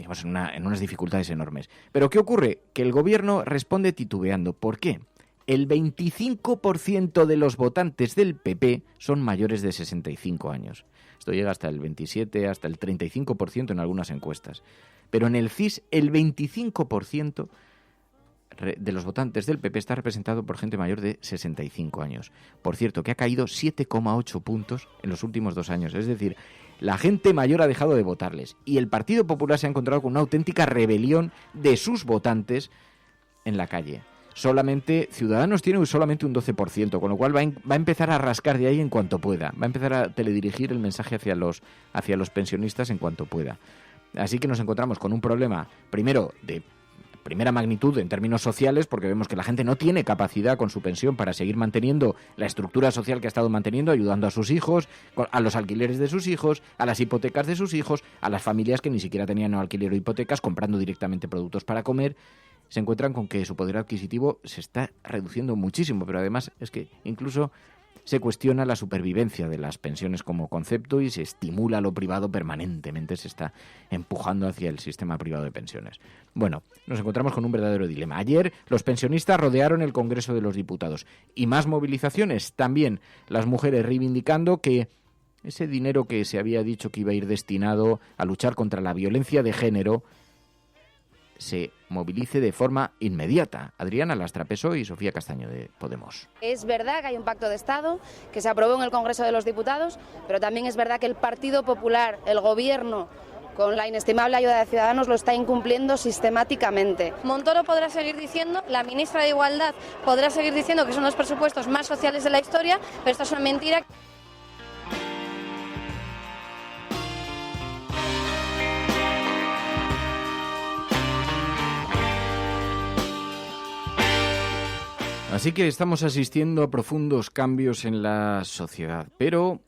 unas dificultades enormes. ¿Pero qué ocurre? Que el gobierno responde titubeando. ¿Por qué? El 25% de los votantes del PP son mayores de 65 años. Esto llega hasta el 27, hasta el 35% en algunas encuestas. Pero en el CIS, el 25% de los votantes del PP está representado por gente mayor de 65 años. Por cierto, que ha caído 7,8 puntos en los últimos 2 años. Es decir, la gente mayor ha dejado de votarles. Y el Partido Popular se ha encontrado con una auténtica rebelión de sus votantes en la calle. Ciudadanos tiene solamente un 12%, con lo cual va a empezar a rascar de ahí en cuanto pueda. Va a empezar a teledirigir el mensaje hacia los pensionistas en cuanto pueda. Así que nos encontramos con un problema, primero, de primera magnitud en términos sociales, porque vemos que la gente no tiene capacidad con su pensión para seguir manteniendo la estructura social que ha estado manteniendo, ayudando a sus hijos, a los alquileres de sus hijos, a las hipotecas de sus hijos, a las familias que ni siquiera tenían alquiler o hipotecas, comprando directamente productos para comer. Se encuentran con que su poder adquisitivo se está reduciendo muchísimo, pero además es que incluso se cuestiona la supervivencia de las pensiones como concepto y se estimula lo privado permanentemente, se está empujando hacia el sistema privado de pensiones. Bueno, nos encontramos con un verdadero dilema. Ayer los pensionistas rodearon el Congreso de los Diputados y más movilizaciones, también las mujeres reivindicando que ese dinero que se había dicho que iba a ir destinado a luchar contra la violencia de género se movilice de forma inmediata. Adriana Lastra, PSOE, y Sofía Castaño, de Podemos. Es verdad que hay un pacto de Estado que se aprobó en el Congreso de los Diputados, pero también es verdad que el Partido Popular, el Gobierno, con la inestimable ayuda de Ciudadanos, lo está incumpliendo sistemáticamente. Montoro podrá seguir diciendo, la ministra de Igualdad podrá seguir diciendo que son los presupuestos más sociales de la historia, pero esto es una mentira. Así que estamos asistiendo a profundos cambios en la sociedad, pero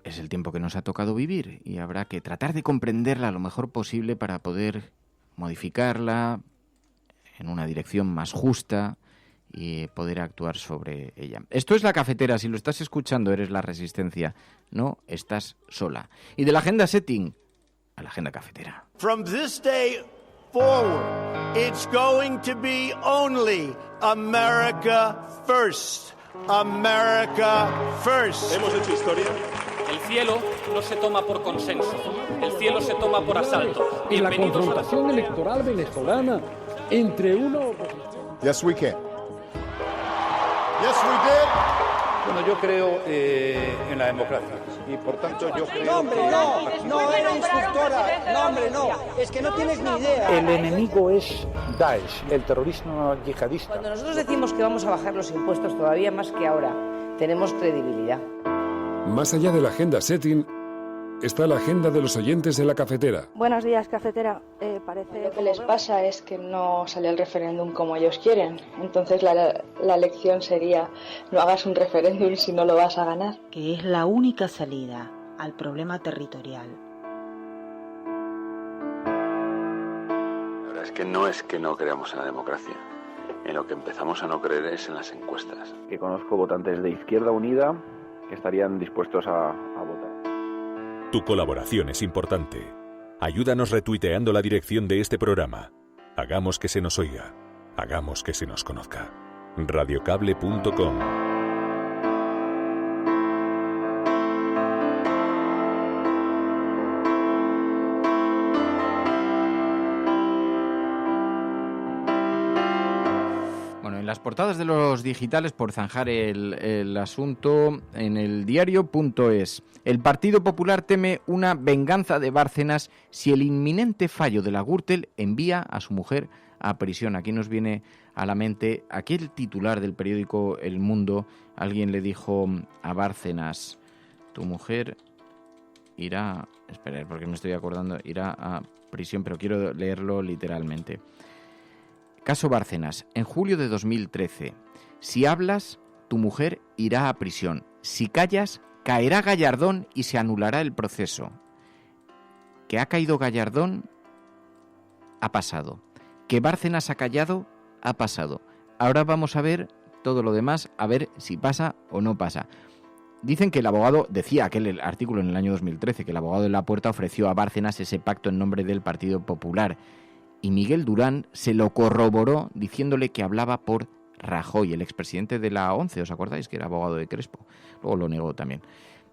es el tiempo que nos ha tocado vivir y habrá que tratar de comprenderla lo mejor posible para poder modificarla en una dirección más justa y poder actuar sobre ella. Esto es La Cafetera. Si lo estás escuchando, eres la resistencia. No estás sola. Y de la agenda setting a la agenda cafetera. From this day forward, it's going to be only America first. America first. Hemos hecho historia. El cielo no se toma por consenso, el cielo se toma por asalto. En la confrontación electoral venezolana entre una oposición. Yes, we can. Yes, we did. Bueno, yo creo en la democracia y por tanto yo creo... No, hombre, no era instructora, no, hombre, no, es que no tienes ni idea. El enemigo es Daesh, el terrorismo yihadista. Cuando nosotros decimos que vamos a bajar los impuestos todavía más que ahora, tenemos credibilidad. Más allá de la agenda setting, está la agenda de los oyentes de la cafetera. Buenos días, cafetera. Parece lo que les pasa es que no sale el referéndum como ellos quieren. Entonces la lección sería: no hagas un referéndum si no lo vas a ganar. Que es la única salida al problema territorial. La verdad es que no creamos en la democracia. En lo que empezamos a no creer es en las encuestas. Que conozco votantes de Izquierda Unida que estarían dispuestos a votar. Tu colaboración es importante. Ayúdanos retuiteando la dirección de este programa. Hagamos que se nos oiga. Hagamos que se nos conozca. Radiocable.com. En las portadas de los digitales, por zanjar el asunto, en el diario.es, el Partido Popular teme una venganza de Bárcenas si el inminente fallo de la Gürtel envía a su mujer a prisión. Aquí nos viene a la mente aquel titular del periódico El Mundo. Alguien le dijo a Bárcenas: tu mujer irá, esperad porque me estoy acordando, irá a prisión, pero quiero leerlo literalmente. Caso Bárcenas, en julio de 2013. Si hablas, tu mujer irá a prisión. Si callas, caerá Gallardón y se anulará el proceso. Que ha caído Gallardón, ha pasado. Que Bárcenas ha callado, ha pasado. Ahora vamos a ver todo lo demás, a ver si pasa o no pasa. Dicen que el abogado, decía aquel artículo en el año 2013, que el abogado de La Puerta ofreció a Bárcenas ese pacto en nombre del Partido Popular. Y Miguel Durán se lo corroboró diciéndole que hablaba por Rajoy, el expresidente de la ONCE, ¿os acordáis? Que era abogado de Crespo. Luego lo negó también.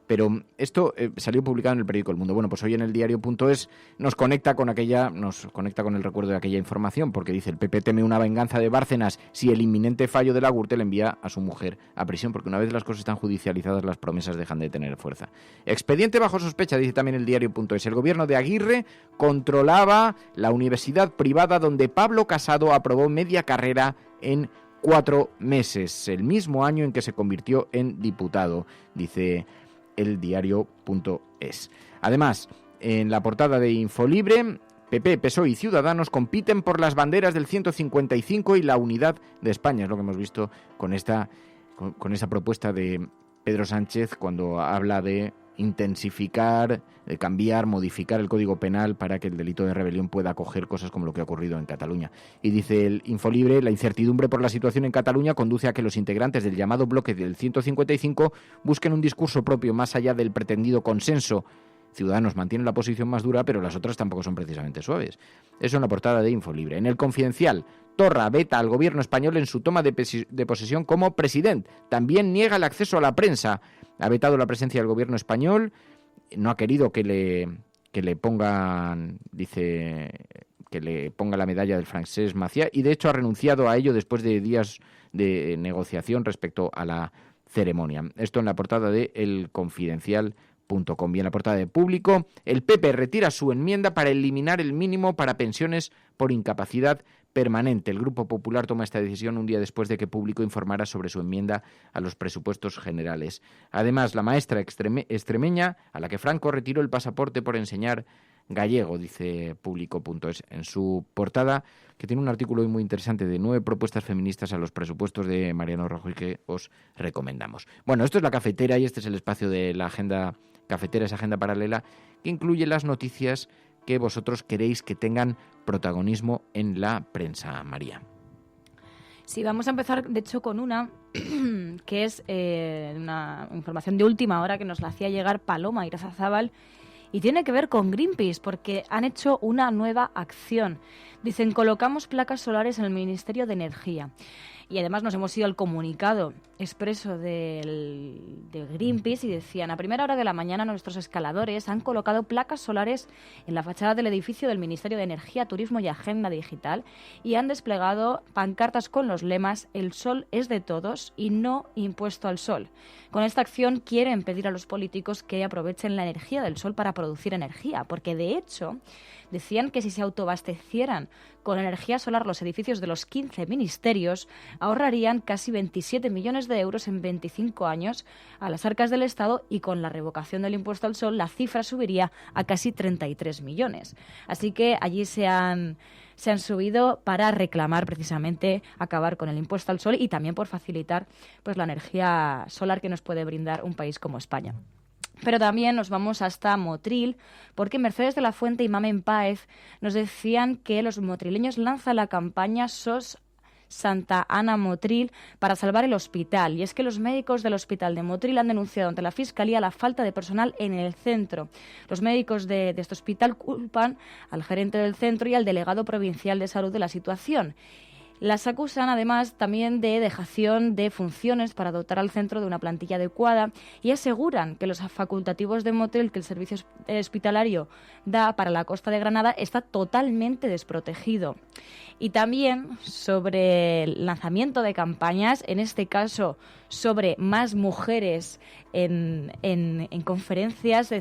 Pero esto salió publicado en el periódico El Mundo. Bueno, pues hoy en el diario.es nos conecta con el recuerdo de aquella información, porque dice: el PP teme una venganza de Bárcenas si el inminente fallo de la Gürtel envía a su mujer a prisión, porque una vez las cosas están judicializadas, las promesas dejan de tener fuerza. Expediente bajo sospecha, dice también el diario.es. El gobierno de Aguirre controlaba la universidad privada donde Pablo Casado aprobó media carrera en 4 meses, el mismo año en que se convirtió en diputado, dice el diario.es. Además, en la portada de Infolibre, PP, PSOE y Ciudadanos compiten por las banderas del 155 y la unidad de España. Es lo que hemos visto con esa propuesta de Pedro Sánchez cuando habla de intensificar, de cambiar, modificar el Código Penal para que el delito de rebelión pueda acoger cosas como lo que ha ocurrido en Cataluña. Y dice el Infolibre: la incertidumbre por la situación en Cataluña conduce a que los integrantes del llamado bloque del 155 busquen un discurso propio más allá del pretendido consenso. Ciudadanos mantiene la posición más dura, pero las otras tampoco son precisamente suaves. Eso en la portada de Infolibre. En el Confidencial, Torra veta al gobierno español en su toma de posesión como presidente. También niega el acceso a la prensa. Ha vetado la presencia del gobierno español. No ha querido que le pongan, dice, que le ponga la medalla del Francesc Macià, y de hecho ha renunciado a ello después de días de negociación respecto a la ceremonia. Esto en la portada de El Confidencial. Y en la portada de Público, el PP retira su enmienda para eliminar el mínimo para pensiones por incapacidad permanente. El Grupo Popular toma esta decisión un día después de que Público informara sobre su enmienda a los presupuestos generales. Además, la maestra extremeña, a la que Franco retiró el pasaporte por enseñar gallego, dice Público.es en su portada, que tiene un artículo muy interesante de 9 propuestas feministas a los presupuestos de Mariano Rajoy que os recomendamos. Bueno, esto es la cafetera y este es el espacio de la agenda cafetera, esa agenda paralela que incluye las noticias que vosotros queréis que tengan protagonismo en la prensa, María. Sí, vamos a empezar, de hecho, con una que es una información de última hora que nos la hacía llegar Paloma Irazábal, Y tiene que ver con Greenpeace, porque han hecho una nueva acción. Dicen, colocamos placas solares en el Ministerio de Energía. Y además nos hemos ido al comunicado expreso de Greenpeace y decían, a primera hora de la mañana nuestros escaladores han colocado placas solares en la fachada del edificio del Ministerio de Energía, Turismo y Agenda Digital y han desplegado pancartas con los lemas «El sol es de todos y no impuesto al sol». Con esta acción quieren pedir a los políticos que aprovechen la energía del sol para producir energía, porque de hecho decían que si se autoabastecieran con energía solar los edificios de los 15 ministerios, ahorrarían casi 27 millones de euros en 25 años a las arcas del Estado y con la revocación del impuesto al sol la cifra subiría a casi 33 millones. Así que allí se han subido para reclamar precisamente acabar con el impuesto al sol y también por facilitar pues la energía solar que nos puede brindar un país como España. Pero también nos vamos hasta Motril, porque Mercedes de la Fuente y Mamen Páez nos decían que los motrileños lanzan la campaña SOS Santa Ana Motril para salvar el hospital. Y es que los médicos del hospital de Motril han denunciado ante la Fiscalía la falta de personal en el centro. Los médicos de este hospital culpan al gerente del centro y al delegado provincial de salud de la situación. Las acusan además también de dejación de funciones para dotar al centro de una plantilla adecuada y aseguran que los facultativos de Motril que el servicio hospitalario da para la costa de Granada está totalmente desprotegido. Y también sobre el lanzamiento de campañas, en este caso sobre más mujeres en conferencias,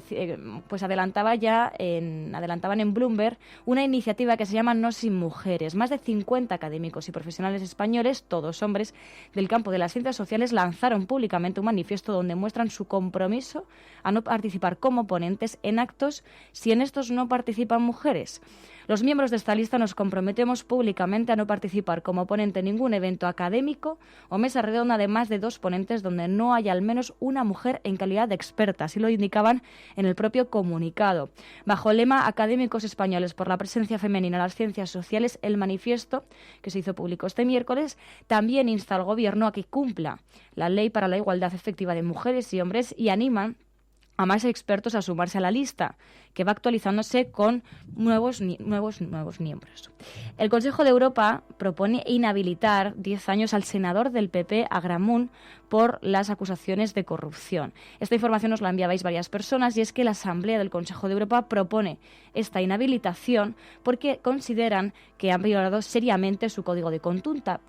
pues adelantaban en Bloomberg una iniciativa que se llama No sin mujeres. Más de 50 académicos y profesionales españoles, todos hombres, del campo de las ciencias sociales lanzaron públicamente un manifiesto donde muestran su compromiso a no participar como ponentes en actos si en estos no participan mujeres. Los miembros de esta lista nos comprometemos públicamente a no participar como ponente en ningún evento académico o mesa redonda de más de 2 ponentes donde no haya al menos una mujer en calidad de experta, así lo indicaban en el propio comunicado. Bajo el lema Académicos españoles por la presencia femenina en las ciencias sociales, el manifiesto, que se hizo público este miércoles, también insta al Gobierno a que cumpla la Ley para la Igualdad Efectiva de Mujeres y Hombres y animan a más expertos a sumarse a la lista, que va actualizándose con nuevos miembros. El Consejo de Europa propone inhabilitar 10 años al senador del PP, Agramunt, por las acusaciones de corrupción. Esta información nos la enviabais varias personas y es que la Asamblea del Consejo de Europa propone esta inhabilitación porque consideran que han violado seriamente su código de conducta,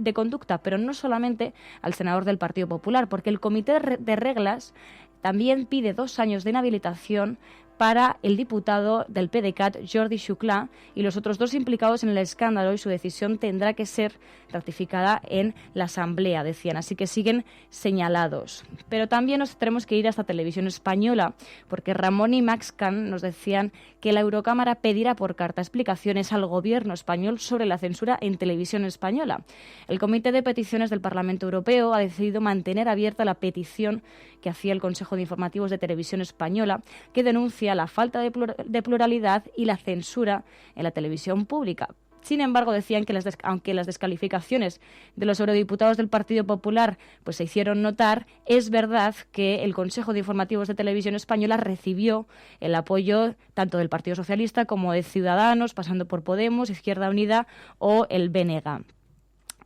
pero no solamente al senador del Partido Popular, porque el Comité de Reglas también pide 2 años de inhabilitación para el diputado del PDeCAT, Jordi Xuclà, y los otros 2 implicados en el escándalo, y su decisión tendrá que ser ratificada en la Asamblea, decían. Así que siguen señalados. Pero también nos tenemos que ir hasta Televisión Española, porque Ramón y Max Can nos decían que la Eurocámara pedirá por carta explicaciones al Gobierno español sobre la censura en Televisión Española. El Comité de Peticiones del Parlamento Europeo ha decidido mantener abierta la petición que hacía el Consejo de Informativos de Televisión Española, que denuncia la falta de pluralidad y la censura en la televisión pública. Sin embargo, decían que aunque las descalificaciones de los eurodiputados del Partido Popular pues se hicieron notar, es verdad que el Consejo de Informativos de Televisión Española recibió el apoyo tanto del Partido Socialista como de Ciudadanos, pasando por Podemos, Izquierda Unida o el BNG.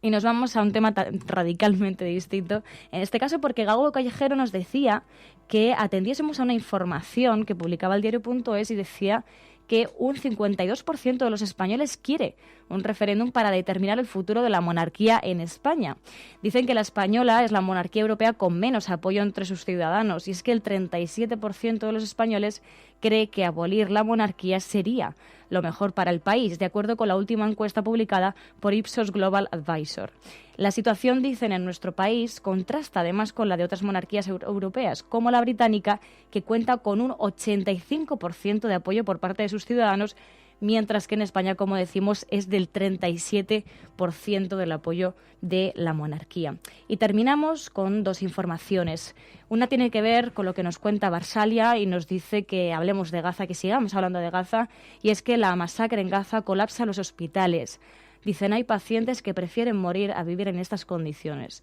Y nos vamos a un tema radicalmente distinto, en este caso porque Gago Callejero nos decía que atendiésemos a una información que publicaba el diario.es y decía que un 52% de los españoles quiere un referéndum para determinar el futuro de la monarquía en España. Dicen que la española es la monarquía europea con menos apoyo entre sus ciudadanos y es que el 37% de los españoles cree que abolir la monarquía sería lo mejor para el país, de acuerdo con la última encuesta publicada por Ipsos Global Advisor. La situación, dicen, en nuestro país contrasta además con la de otras monarquías europeas, como la británica, que cuenta con un 85% de apoyo por parte de sus ciudadanos, mientras que en España, como decimos, es del 37% del apoyo de la monarquía. Y terminamos con 2 informaciones. Una tiene que ver con lo que nos cuenta Barsalia y nos dice que hablemos de Gaza, que sigamos hablando de Gaza, y es que la masacre en Gaza colapsa los hospitales. Dicen, hay pacientes que prefieren morir a vivir en estas condiciones.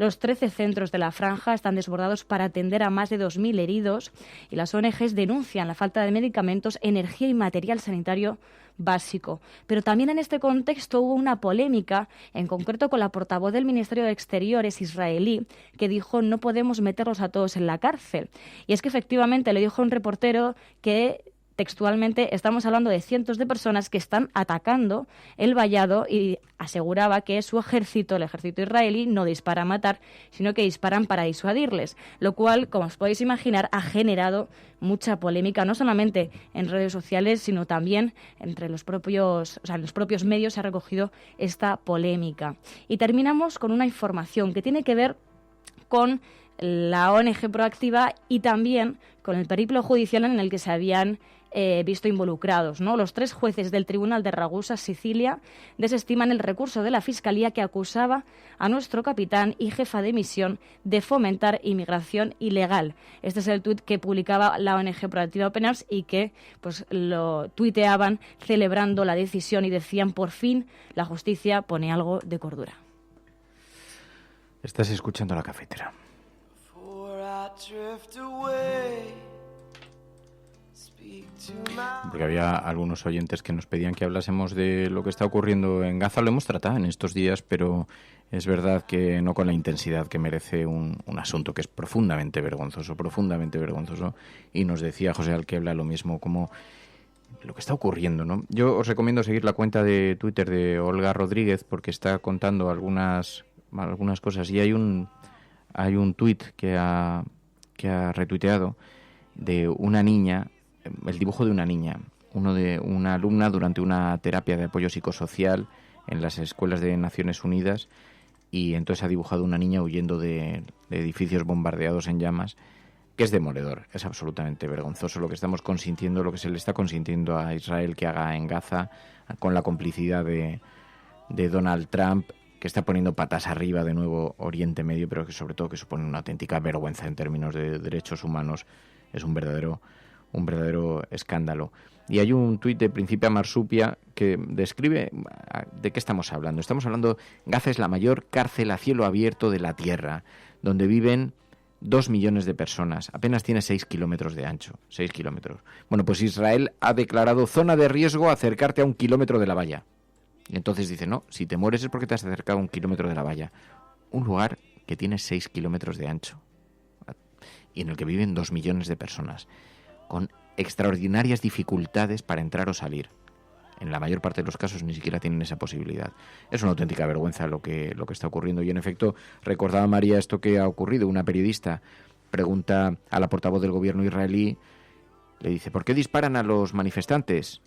Los 13 centros de la franja están desbordados para atender a más de 2.000 heridos y las ONGs denuncian la falta de medicamentos, energía y material sanitario básico. Pero también en este contexto hubo una polémica, en concreto con la portavoz del Ministerio de Exteriores israelí, que dijo no podemos meterlos a todos en la cárcel. Y es que efectivamente le dijo a un reportero que textualmente estamos hablando de cientos de personas que están atacando el vallado y aseguraba que su ejército, el ejército israelí, no dispara a matar, sino que disparan para disuadirles, lo cual, como os podéis imaginar, ha generado mucha polémica, no solamente en redes sociales, sino también entre los propios medios se ha recogido esta polémica. Y terminamos con una información que tiene que ver con la ONG Proactiva y también con el periplo judicial en el que se habían visto involucrados, ¿no? Los 3 jueces del Tribunal de Ragusa, Sicilia, desestiman el recurso de la Fiscalía que acusaba a nuestro capitán y jefa de misión de fomentar inmigración ilegal. Este es el tuit que publicaba la ONG Proactiva Openers y que pues lo tuiteaban celebrando la decisión y decían por fin la justicia pone algo de cordura. Estás escuchando La Cafetera. Porque había algunos oyentes que nos pedían que hablásemos de lo que está ocurriendo en Gaza. Lo hemos tratado en estos días, pero es verdad que no con la intensidad que merece un asunto que es profundamente vergonzoso. Y nos decía José Alquebla lo mismo, como lo que está ocurriendo, ¿no? Yo os recomiendo seguir la cuenta de Twitter de Olga Rodríguez porque está contando algunas cosas. Y hay un tuit que ha retuiteado de una niña, el dibujo de una niña, una alumna durante una terapia de apoyo psicosocial en las escuelas de Naciones Unidas, y entonces ha dibujado una niña huyendo de edificios bombardeados en llamas, que es demoledor, es absolutamente vergonzoso lo que estamos consintiendo, lo que se le está consintiendo a Israel que haga en Gaza, con la complicidad de Donald Trump, que está poniendo patas arriba de nuevo Oriente Medio, pero que sobre todo que supone una auténtica vergüenza en términos de derechos humanos. Es un verdadero escándalo. Y hay un tuit de Principia Marsupia que describe de qué estamos hablando. Estamos hablando, Gaza es la mayor cárcel a cielo abierto de la Tierra, donde viven 2 millones de personas. Apenas tiene 6 kilómetros de ancho. 6 kilómetros. Bueno, pues Israel ha declarado zona de riesgo acercarte a 1 kilómetro de la valla. Y entonces dice, no, si te mueres es porque te has acercado a 1 kilómetro de la valla. Un lugar que tiene 6 kilómetros de ancho y en el que viven 2 millones de personas, con extraordinarias dificultades para entrar o salir. En la mayor parte de los casos ni siquiera tienen esa posibilidad. Es una auténtica vergüenza lo que está ocurriendo. Y en efecto, recordaba María esto que ha ocurrido. Una periodista pregunta a la portavoz del gobierno israelí, le dice, ¿por qué disparan a los manifestantes?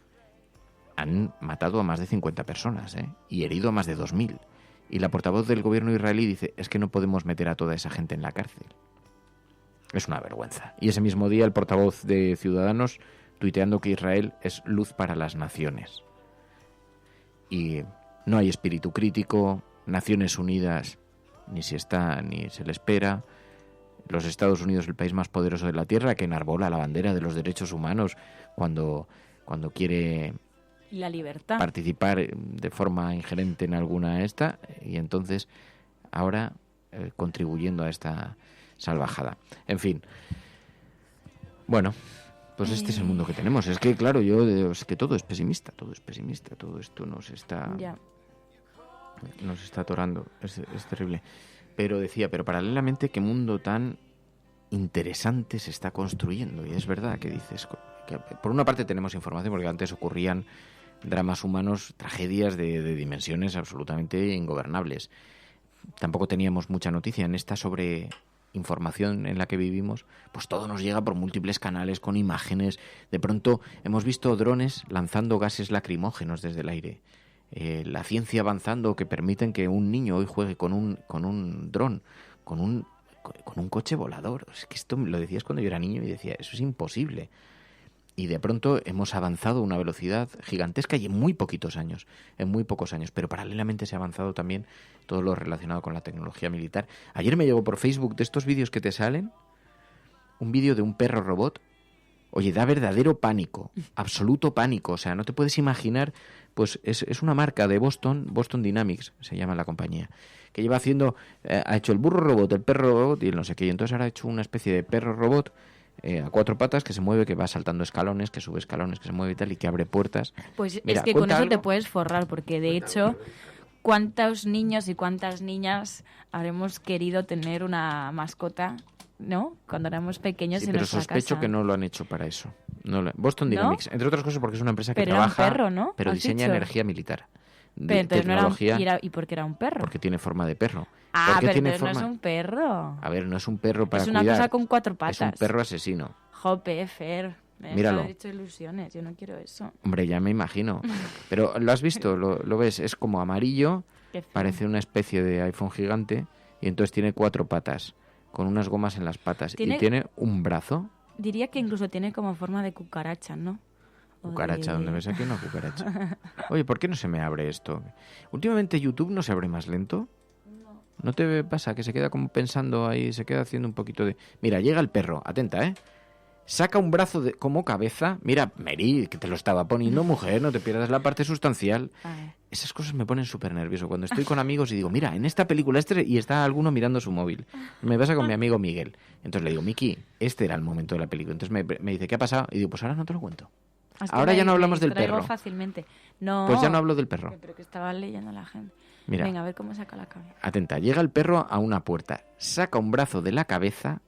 Han matado a más de 50 personas, y herido a más de 2.000. Y la portavoz del gobierno israelí dice, es que no podemos meter a toda esa gente en la cárcel. Es una vergüenza. Y ese mismo día el portavoz de Ciudadanos tuiteando que Israel es luz para las naciones. Y no hay espíritu crítico, Naciones Unidas ni se está ni se le espera. Los Estados Unidos, el país más poderoso de la Tierra, que enarbola la bandera de los derechos humanos cuando quiere la libertad, participar de forma ingerente en alguna y entonces ahora contribuyendo a esta salvajada. En fin, bueno, pues este es el mundo que tenemos. Es que claro, es que todo es pesimista, todo esto nos está atorando, es terrible. Pero paralelamente qué mundo tan interesante se está construyendo. Y es verdad que dices que por una parte tenemos información, porque antes ocurrían dramas humanos, tragedias de dimensiones absolutamente ingobernables. Tampoco teníamos mucha noticia en esta sobre información en la que vivimos, pues todo nos llega por múltiples canales, con imágenes. De pronto hemos visto drones lanzando gases lacrimógenos desde el aire. La ciencia avanzando que permiten que un niño hoy juegue con un dron, con un coche volador. Es que esto lo decías cuando yo era niño y decía, eso es imposible. Y de pronto hemos avanzado a una velocidad gigantesca y en muy pocos años. Pero paralelamente se ha avanzado también todo lo relacionado con la tecnología militar. Ayer me llegó por Facebook de estos vídeos que te salen, un vídeo de un perro robot. Oye, da verdadero pánico, absoluto pánico. O sea, no te puedes imaginar Pues es una marca de Boston Dynamics, se llama la compañía, que lleva haciendo, ha hecho el burro robot, el perro robot y el no sé qué, y entonces ahora ha hecho una especie de perro robot a 4 patas que se mueve, que va saltando escalones, que sube escalones, que se mueve y tal, y que abre puertas. Pues mira, es que con eso algo. te puedes forrar, porque de hecho, ¿cuántos niños y cuántas niñas habremos querido tener una mascota, ¿no? Cuando éramos pequeños Sí, en pero nuestra sospecho casa. que no lo han hecho para eso. Boston ¿No? Dynamics, entre otras cosas porque es una empresa que Pero era un trabaja, perro, ¿no? pero ¿Has diseña dicho? energía militar. Pero entonces Tecnología, ¿y por qué era un perro? porque tiene forma de perro. Ah, ¿Por qué pero tiene entonces no forma? es un perro. A ver, no es un perro para Es una cuidar. cosa con 4 patas. Es un perro asesino. Jope, Fer. Me Míralo. has hecho ilusiones, yo no quiero eso. Hombre, ya me imagino. Pero ¿lo has visto? ¿Lo ves? Es como amarillo, Qué feo. parece una especie de iPhone gigante y entonces tiene 4 patas, con unas gomas en las patas. Tiene- Y tiene un brazo. Diría que incluso tiene como forma de cucaracha, ¿no? O Cucaracha, de- ¿dónde ves aquí una cucaracha? Oye, ¿por qué no se me abre esto? Últimamente YouTube no se abre más lento. ¿No te pasa que se queda como pensando ahí, se queda haciendo un poquito de... Mira, llega el perro, atenta, ¿eh? Saca un brazo como cabeza. Mira, Mary, que te lo estaba poniendo, mujer, no te pierdas la parte sustancial. Esas cosas me ponen súper nervioso. Cuando estoy con amigos y digo, mira, en esta película y está alguno mirando su móvil. Me pasa con mi amigo Miguel. Entonces le digo, Miki, este era el momento de la película. Entonces me dice, ¿qué ha pasado? Y digo, pues ahora no te lo cuento. Es que Ahora me- ya no me hablamos del distraigo perro. Fácilmente. No. Pues ya no hablo del perro. Pero que estaba leyendo la gente. Mira. Venga, a ver cómo saca la cabeza. Atenta, llega el perro a una puerta, saca un brazo de la cabeza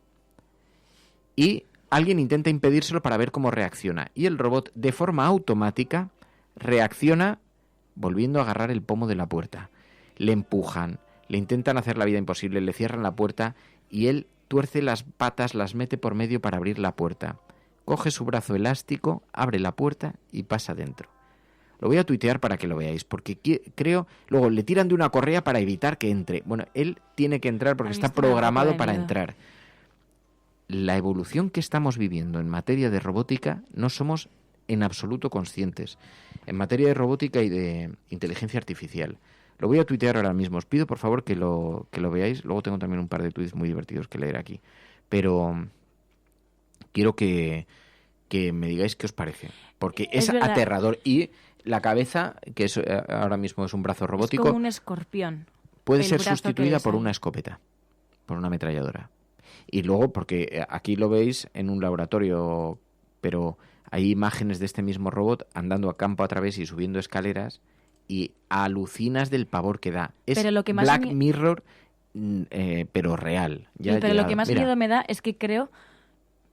y alguien intenta impedírselo para ver cómo reacciona. Y el robot, de forma automática, reacciona volviendo a agarrar el pomo de la puerta. Le empujan, le intentan hacer la vida imposible, le cierran la puerta y él tuerce las patas, las mete por medio para abrir la puerta. Coge su brazo elástico, abre la puerta y pasa dentro. Lo voy a tuitear para que lo veáis, porque creo... Luego le tiran de una correa para evitar que entre. Bueno, él tiene que entrar porque está programado para entrar. La evolución que estamos viviendo en materia de robótica no somos en absoluto conscientes. En materia de robótica y de inteligencia artificial. Lo voy a tuitear ahora mismo. Os pido, por favor, que lo veáis. Luego tengo también un par de tweets muy divertidos que leer aquí. Pero quiero que me digáis qué os parece. Porque es verdad. aterrador. Y la cabeza, que es, ahora mismo es un brazo robótico, Es como un escorpión. puede el ser brazo que sustituida le por sale. una escopeta, por una ametralladora. Y luego, porque aquí lo veis en un laboratorio, pero hay imágenes de este mismo robot andando a campo a través y subiendo escaleras y alucinas del pavor que da. Es Pero lo que más Black mie- Mirror, pero real. Ya ha Pero lo llegado. que más Mira, miedo me da es que creo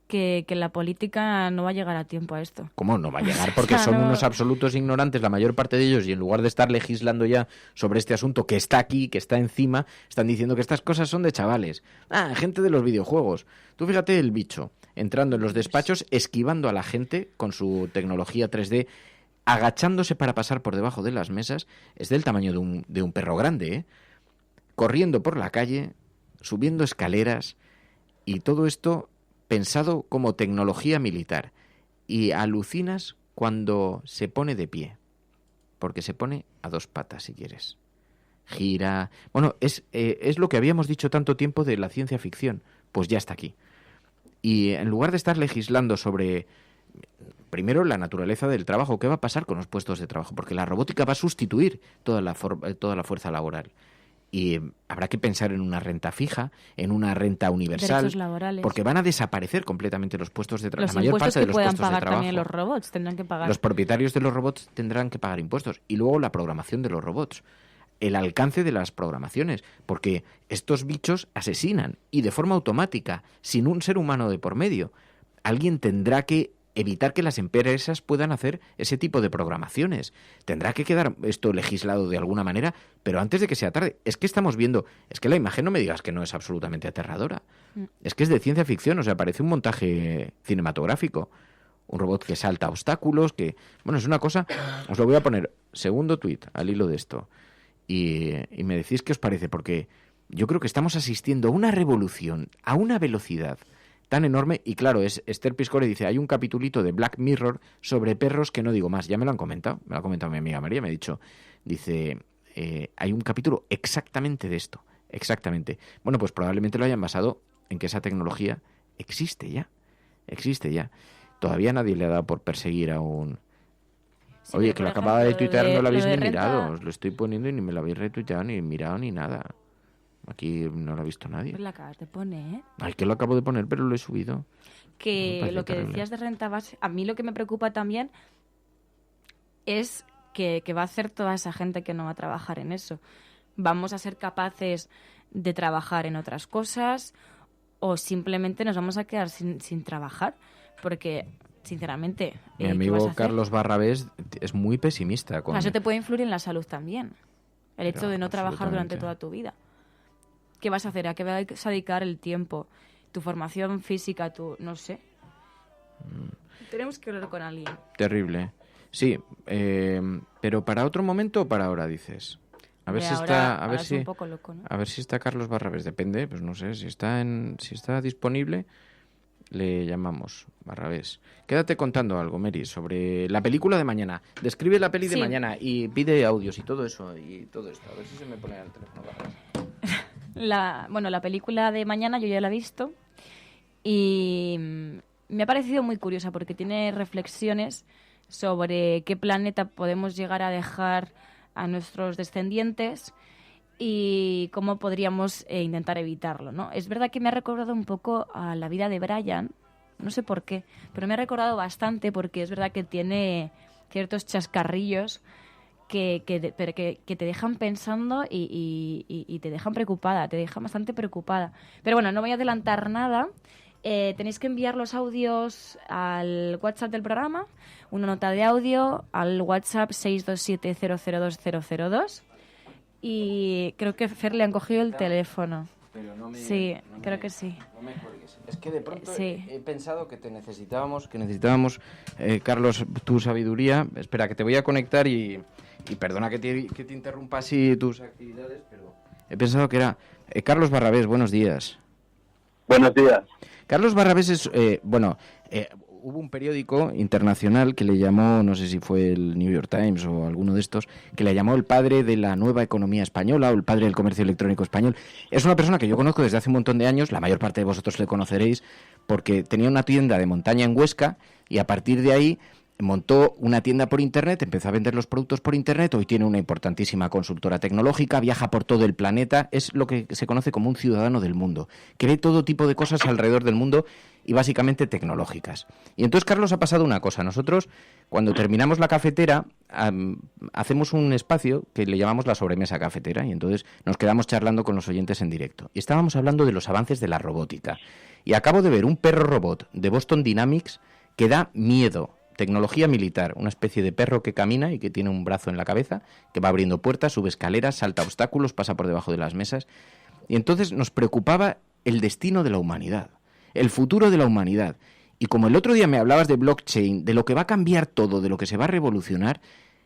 que la política no va a llegar a tiempo a esto. ¿cómo no va a llegar? Porque O sea, son no- unos absolutos ignorantes, la mayor parte de ellos, y en lugar de estar legislando ya sobre este asunto que está aquí, que está encima, están diciendo que estas cosas son de chavales. Ah, gente de los videojuegos. Tú fíjate el bicho, entrando en los despachos, esquivando a la gente con su tecnología 3D, agachándose para pasar por debajo de las mesas. Es del tamaño de un perro grande, ¿eh? Corriendo por la calle, subiendo escaleras, y todo esto pensado como tecnología militar. Y alucinas cuando se pone de pie, porque se pone a 2 patas, si quieres. Gira... Bueno, es lo que habíamos dicho tanto tiempo de la ciencia ficción. Pues ya está aquí. Y en lugar de estar legislando sobre, primero, la naturaleza del trabajo, ¿qué va a pasar con los puestos de trabajo? Porque la robótica va a sustituir toda la fuerza laboral. Y habrá que pensar en una renta fija, en una renta universal, Derechos laborales. porque van a desaparecer completamente los puestos de trabajo. Los La mayor impuestos parte de que los puedan puestos de pagar trabajo. también los robots tendrán que pagar. Los propietarios de los robots tendrán que pagar impuestos. Y luego la programación de los robots. El alcance de las programaciones. Porque estos bichos asesinan. Y de forma automática. Sin un ser humano de por medio. Alguien tendrá que evitar que las empresas puedan hacer ese tipo de programaciones. Tendrá que quedar esto legislado de alguna manera. Pero antes de que sea tarde. Es que estamos viendo... Es que la imagen no me digas que no es absolutamente aterradora. Es que es de ciencia ficción. O sea, parece un montaje cinematográfico. Un robot que salta obstáculos, que... Bueno, es una cosa... Os lo voy a poner, segundo tuit, al hilo de esto. Y me decís qué os parece, porque yo creo que estamos asistiendo a una revolución, a una velocidad tan enorme. Y claro, Esther Piscore dice, hay un capitulito de Black Mirror sobre perros que no digo más. Ya me lo han comentado, me lo ha comentado mi amiga María, me ha dicho, dice, hay un capítulo exactamente de esto, exactamente. Bueno, pues probablemente lo hayan basado en que esa tecnología existe ya. Todavía nadie le ha dado por perseguir a un Sí, Oye, pero, que lo por acababa de ejemplo, tuitear, no lo habéis de ni renta- mirado. Os lo estoy poniendo y ni me lo habéis retuiteado, ni mirado, ni nada. Aquí no lo ha visto nadie. Pues la acabas de poner. Ay, que lo acabo de poner, pero lo he subido. Me Que parece lo que terrible. decías de renta base, a mí lo que me preocupa también es que va a hacer toda esa gente que no va a trabajar en eso. ¿Vamos a ser capaces de trabajar en otras cosas o simplemente nos vamos a quedar sin trabajar? Porque, sinceramente, Mi ¿qué vas a amigo hacer? Carlos Barrabés es muy pesimista. O sea, eso te puede influir en la salud también. El hecho Pero de no trabajar durante absolutamente. toda tu vida. ¿Qué vas a hacer? ¿A qué vas a dedicar el tiempo? ¿Tu formación física? No sé. Tenemos que hablar con alguien. Terrible. Sí, pero para otro momento o para ahora, dices. A ver De si ahora- está, ahora es un poco loco, ¿no? a ver si está Carlos Barrabés. Depende, pues no sé, si está disponible, le llamamos Barrabés. Quédate contando algo, Mary, sobre la película de mañana. Describe la peli de Sí. mañana y pide audios y todo eso y todo esto. A ver si se me pone al teléfono Barrabés. La película de mañana yo ya la he visto y me ha parecido muy curiosa porque tiene reflexiones sobre qué planeta podemos llegar a dejar a nuestros descendientes y cómo podríamos intentar evitarlo, ¿no? Es verdad que me ha recordado un poco a la vida de Brian, no sé por qué, pero me ha recordado bastante porque es verdad que tiene ciertos chascarrillos que te dejan pensando y te dejan preocupada, te dejan bastante preocupada. Pero bueno, no voy a adelantar nada. Tenéis que enviar los audios al WhatsApp del programa, una nota de audio al WhatsApp 627002002 y creo que Fer le han cogido el teléfono. Pero Sí, creo que sí. No me cuelgues. Es que de pronto Sí. he pensado que necesitábamos, Carlos, tu sabiduría. Espera, que te voy a conectar y perdona que te interrumpa así tus actividades, pero he pensado que era... Carlos Barrabés, buenos días. Buenos días. Carlos Barrabés es... hubo un periódico internacional que le llamó, no sé si fue el New York Times o alguno de estos, que le llamó el padre de la nueva economía española o el padre del comercio electrónico español. Es una persona que yo conozco desde hace un montón de años, la mayor parte de vosotros le conoceréis, porque tenía una tienda de montaña en Huesca y a partir de ahí montó una tienda por Internet, empezó a vender los productos por Internet, hoy tiene una importantísima consultora tecnológica, viaja por todo el planeta, es lo que se conoce como un ciudadano del mundo, que ve todo tipo de cosas alrededor del mundo y básicamente tecnológicas. Y entonces, Carlos, ha pasado una cosa. Nosotros, cuando terminamos la cafetera, hacemos un espacio que le llamamos la sobremesa cafetera y entonces nos quedamos charlando con los oyentes en directo. Y estábamos hablando de los avances de la robótica. Y acabo de ver un perro robot de Boston Dynamics que da miedo. Tecnología militar, una especie de perro que camina y que tiene un brazo en la cabeza, que va abriendo puertas, sube escaleras, salta obstáculos, pasa por debajo de las mesas. Y entonces nos preocupaba el destino de la humanidad, el futuro de la humanidad. Y como el otro día me hablabas de blockchain, de lo que va a cambiar todo, de lo que se va a revolucionar,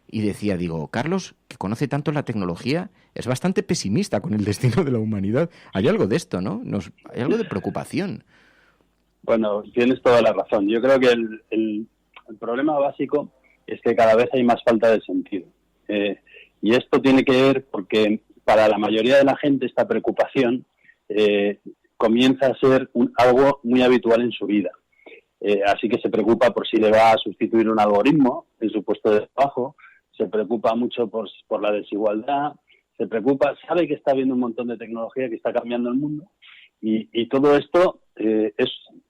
y decía, digo, Carlos, que conoce tanto la tecnología, es bastante pesimista con el destino de la humanidad. Hay algo de esto, ¿no? Hay algo de preocupación. Bueno, tienes toda la razón. Yo creo que el problema básico es que cada vez hay más falta de sentido. Y esto tiene que ver porque para la mayoría de la gente esta preocupación comienza a ser algo muy habitual en su vida. Así que se preocupa por si le va a sustituir un algoritmo en su puesto de trabajo, se preocupa mucho por la desigualdad, se preocupa, sabe que está habiendo un montón de tecnología que está cambiando el mundo y todo esto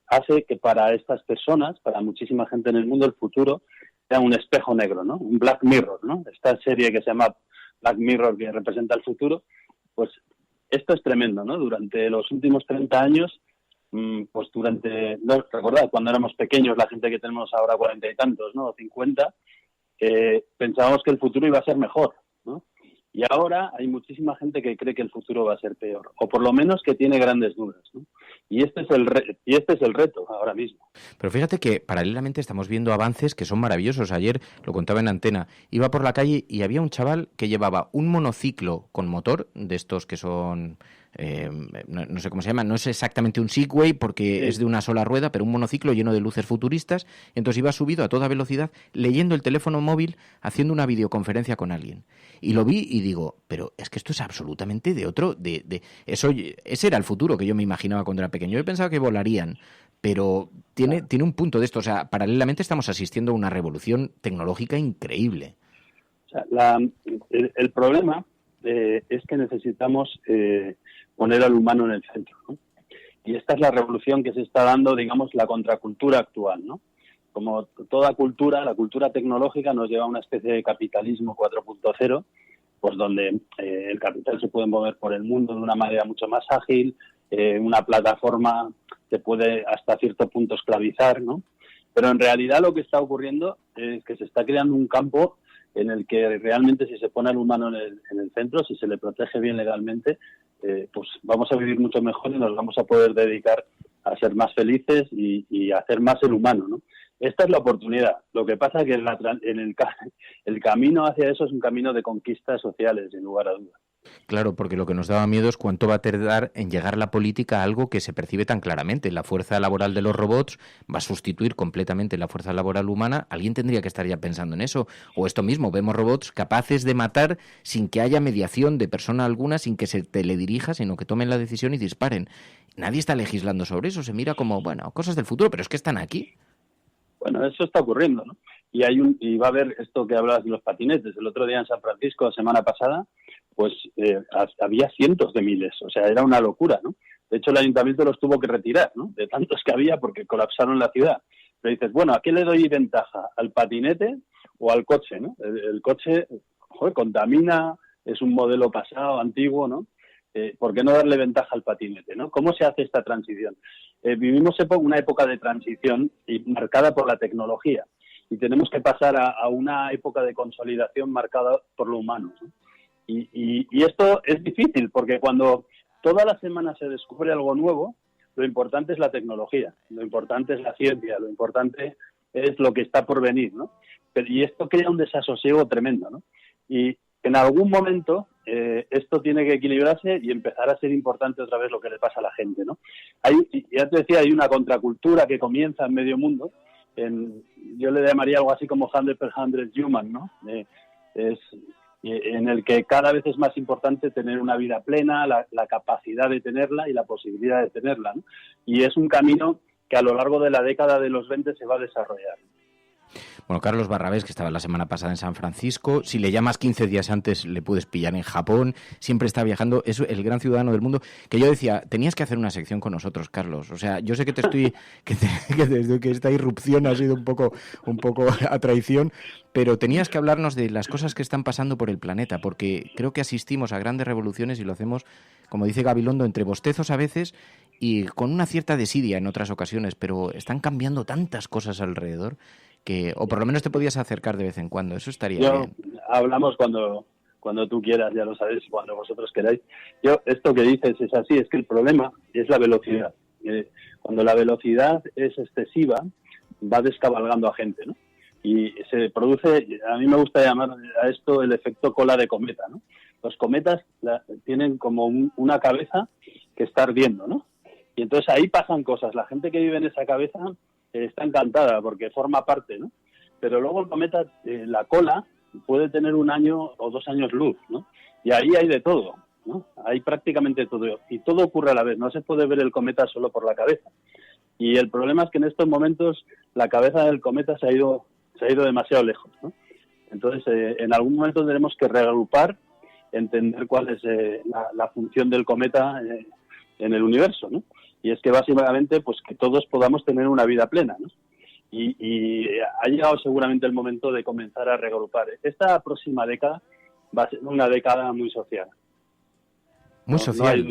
hace que para estas personas, para muchísima gente en el mundo, el futuro sea un espejo negro, ¿no? Un Black Mirror, ¿no? Esta serie que se llama Black Mirror, que representa el futuro, pues esto es tremendo, ¿no? Durante los últimos 30 años, pues recordad, cuando éramos pequeños, la gente que tenemos ahora 40 y tantos, ¿no? 50, pensábamos que el futuro iba a ser mejor, ¿no? Y ahora hay muchísima gente que cree que el futuro va a ser peor, o por lo menos que tiene grandes dudas, ¿no? Y este es el reto ahora mismo. Pero fíjate que paralelamente estamos viendo avances que son maravillosos. Ayer lo contaba en antena, iba por la calle y había un chaval que llevaba un monociclo con motor, de estos que son... no sé cómo se llama, no es exactamente un Segway porque es de una sola rueda, pero un monociclo lleno de luces futuristas, y entonces iba subido a toda velocidad leyendo el teléfono móvil, haciendo una videoconferencia con alguien. Y lo vi y digo, pero es que esto es absolutamente de otro, ese era el futuro que yo me imaginaba cuando era pequeño. Yo pensaba que volarían, pero tiene un punto de esto. O sea, paralelamente estamos asistiendo a una revolución tecnológica increíble. O sea, el problema es que necesitamos poner al humano en el centro, ¿no? Y esta es la revolución que se está dando, digamos, la contracultura actual, ¿no? Como toda cultura, la cultura tecnológica nos lleva a una especie de capitalismo 4.0, pues donde el capital se puede mover por el mundo de una manera mucho más ágil, una plataforma te puede hasta cierto punto esclavizar, ¿no? Pero en realidad lo que está ocurriendo es que se está creando un campo en el que realmente si se pone al humano en el centro, si se le protege bien legalmente, pues vamos a vivir mucho mejor y nos vamos a poder dedicar a ser más felices y a hacer más el humano, ¿no? Esta es la oportunidad. Lo que pasa es que el camino hacia eso es un camino de conquistas sociales, sin lugar a dudas. Claro, porque lo que nos daba miedo es cuánto va a tardar en llegar la política a algo que se percibe tan claramente. La fuerza laboral de los robots va a sustituir completamente la fuerza laboral humana. Alguien tendría que estar ya pensando en eso. O esto mismo, vemos robots capaces de matar sin que haya mediación de persona alguna, sin que se teledirija, sino que tomen la decisión y disparen. Nadie está legislando sobre eso. Se mira como, bueno, cosas del futuro, pero es que están aquí. Bueno, eso está ocurriendo, ¿no? Y va a haber esto que hablabas de los patinetes. El otro día en San Francisco, la semana pasada, pues había cientos de miles. O sea, era una locura, ¿no? De hecho, el ayuntamiento los tuvo que retirar, ¿no? De tantos que había porque colapsaron la ciudad. Pero dices, bueno, ¿a qué le doy ventaja? ¿Al patinete o al coche, no? El coche, joder, contamina, es un modelo pasado, antiguo, ¿no? ¿Por qué no darle ventaja al patinete, no? ¿Cómo se hace esta transición? Vivimos una época de transición marcada por la tecnología y tenemos que pasar a una época de consolidación marcada por lo humano, ¿no? Y esto es difícil porque cuando todas las semanas se descubre algo nuevo, lo importante es la tecnología, lo importante es la ciencia, lo importante es lo que está por venir, ¿no? Y esto crea un desasosiego tremendo, ¿no? Y en algún momento esto tiene que equilibrarse y empezar a ser importante otra vez lo que le pasa a la gente, ¿no? Ya te decía, hay una contracultura que comienza en medio mundo. Yo le llamaría algo así como 100% human, ¿no? En el que cada vez es más importante tener una vida plena, la capacidad de tenerla y la posibilidad de tenerla, ¿no? Y es un camino que a lo largo de la década de los 20 se va a desarrollar. Bueno, Carlos Barrabés, que estaba la semana pasada en San Francisco, si le llamas 15 días antes le puedes pillar en Japón, siempre está viajando, es el gran ciudadano del mundo, que yo decía, tenías que hacer una sección con nosotros, Carlos. O sea, yo sé que que esta irrupción ha sido un poco a traición, pero tenías que hablarnos de las cosas que están pasando por el planeta, porque creo que asistimos a grandes revoluciones y lo hacemos, como dice Gabilondo, entre bostezos a veces y con una cierta desidia en otras ocasiones, pero están cambiando tantas cosas alrededor o por lo menos te podías acercar de vez en cuando, eso estaría bien. Hablamos cuando tú quieras, ya lo sabes, cuando vosotros queráis. Esto que dices es así, es que el problema es la velocidad. Cuando la velocidad es excesiva, va descabalgando a gente, ¿no? Y se produce, a mí me gusta llamar a esto el efecto cola de cometa, ¿no? Los cometas tienen como una cabeza que está ardiendo, ¿no? Y entonces ahí pasan cosas. La gente que vive en esa cabeza está encantada porque forma parte, ¿no? Pero luego el cometa, la cola, puede tener 1 año o 2 años luz, ¿no? Y ahí hay de todo, ¿no? Hay prácticamente todo. Y todo ocurre a la vez. No se puede ver el cometa solo por la cabeza. Y el problema es que en estos momentos la cabeza del cometa se ha ido demasiado lejos, ¿no? Entonces, en algún momento tenemos que reagrupar, entender cuál es la función del cometa en el universo, ¿no? Y es que básicamente pues que todos podamos tener una vida plena, ¿no? Y ha llegado seguramente el momento de comenzar a reagrupar. Esta próxima década va a ser una década muy social. Muy social.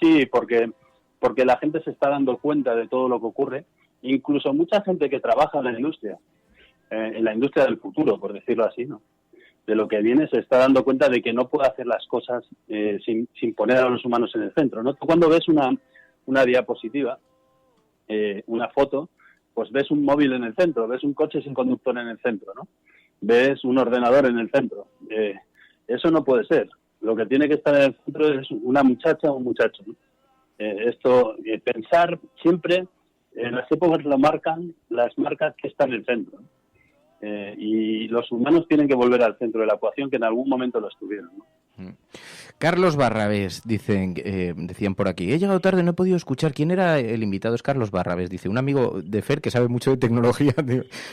Sí, porque la gente se está dando cuenta de todo lo que ocurre. Incluso mucha gente que trabaja en la industria del futuro, por decirlo así, ¿no? De lo que viene, se está dando cuenta de que no puede hacer las cosas sin poner a los humanos en el centro, ¿no? Tú cuando ves una diapositiva, una foto, pues ves un móvil en el centro, ves un coche sin conductor en el centro, ¿no? Ves un ordenador en el centro. Eso no puede ser. Lo que tiene que estar en el centro es una muchacha o un muchacho, ¿no? Pensar siempre, en las épocas lo marcan las marcas que están en el centro, ¿no? Y los humanos tienen que volver al centro de la ecuación, que en algún momento lo estuvieron, ¿no? Carlos Barrabés, decían por aquí. He llegado tarde, no he podido escuchar. ¿Quién era el invitado? Es Carlos Barrabés, dice. Un amigo de Fer que sabe mucho de tecnología.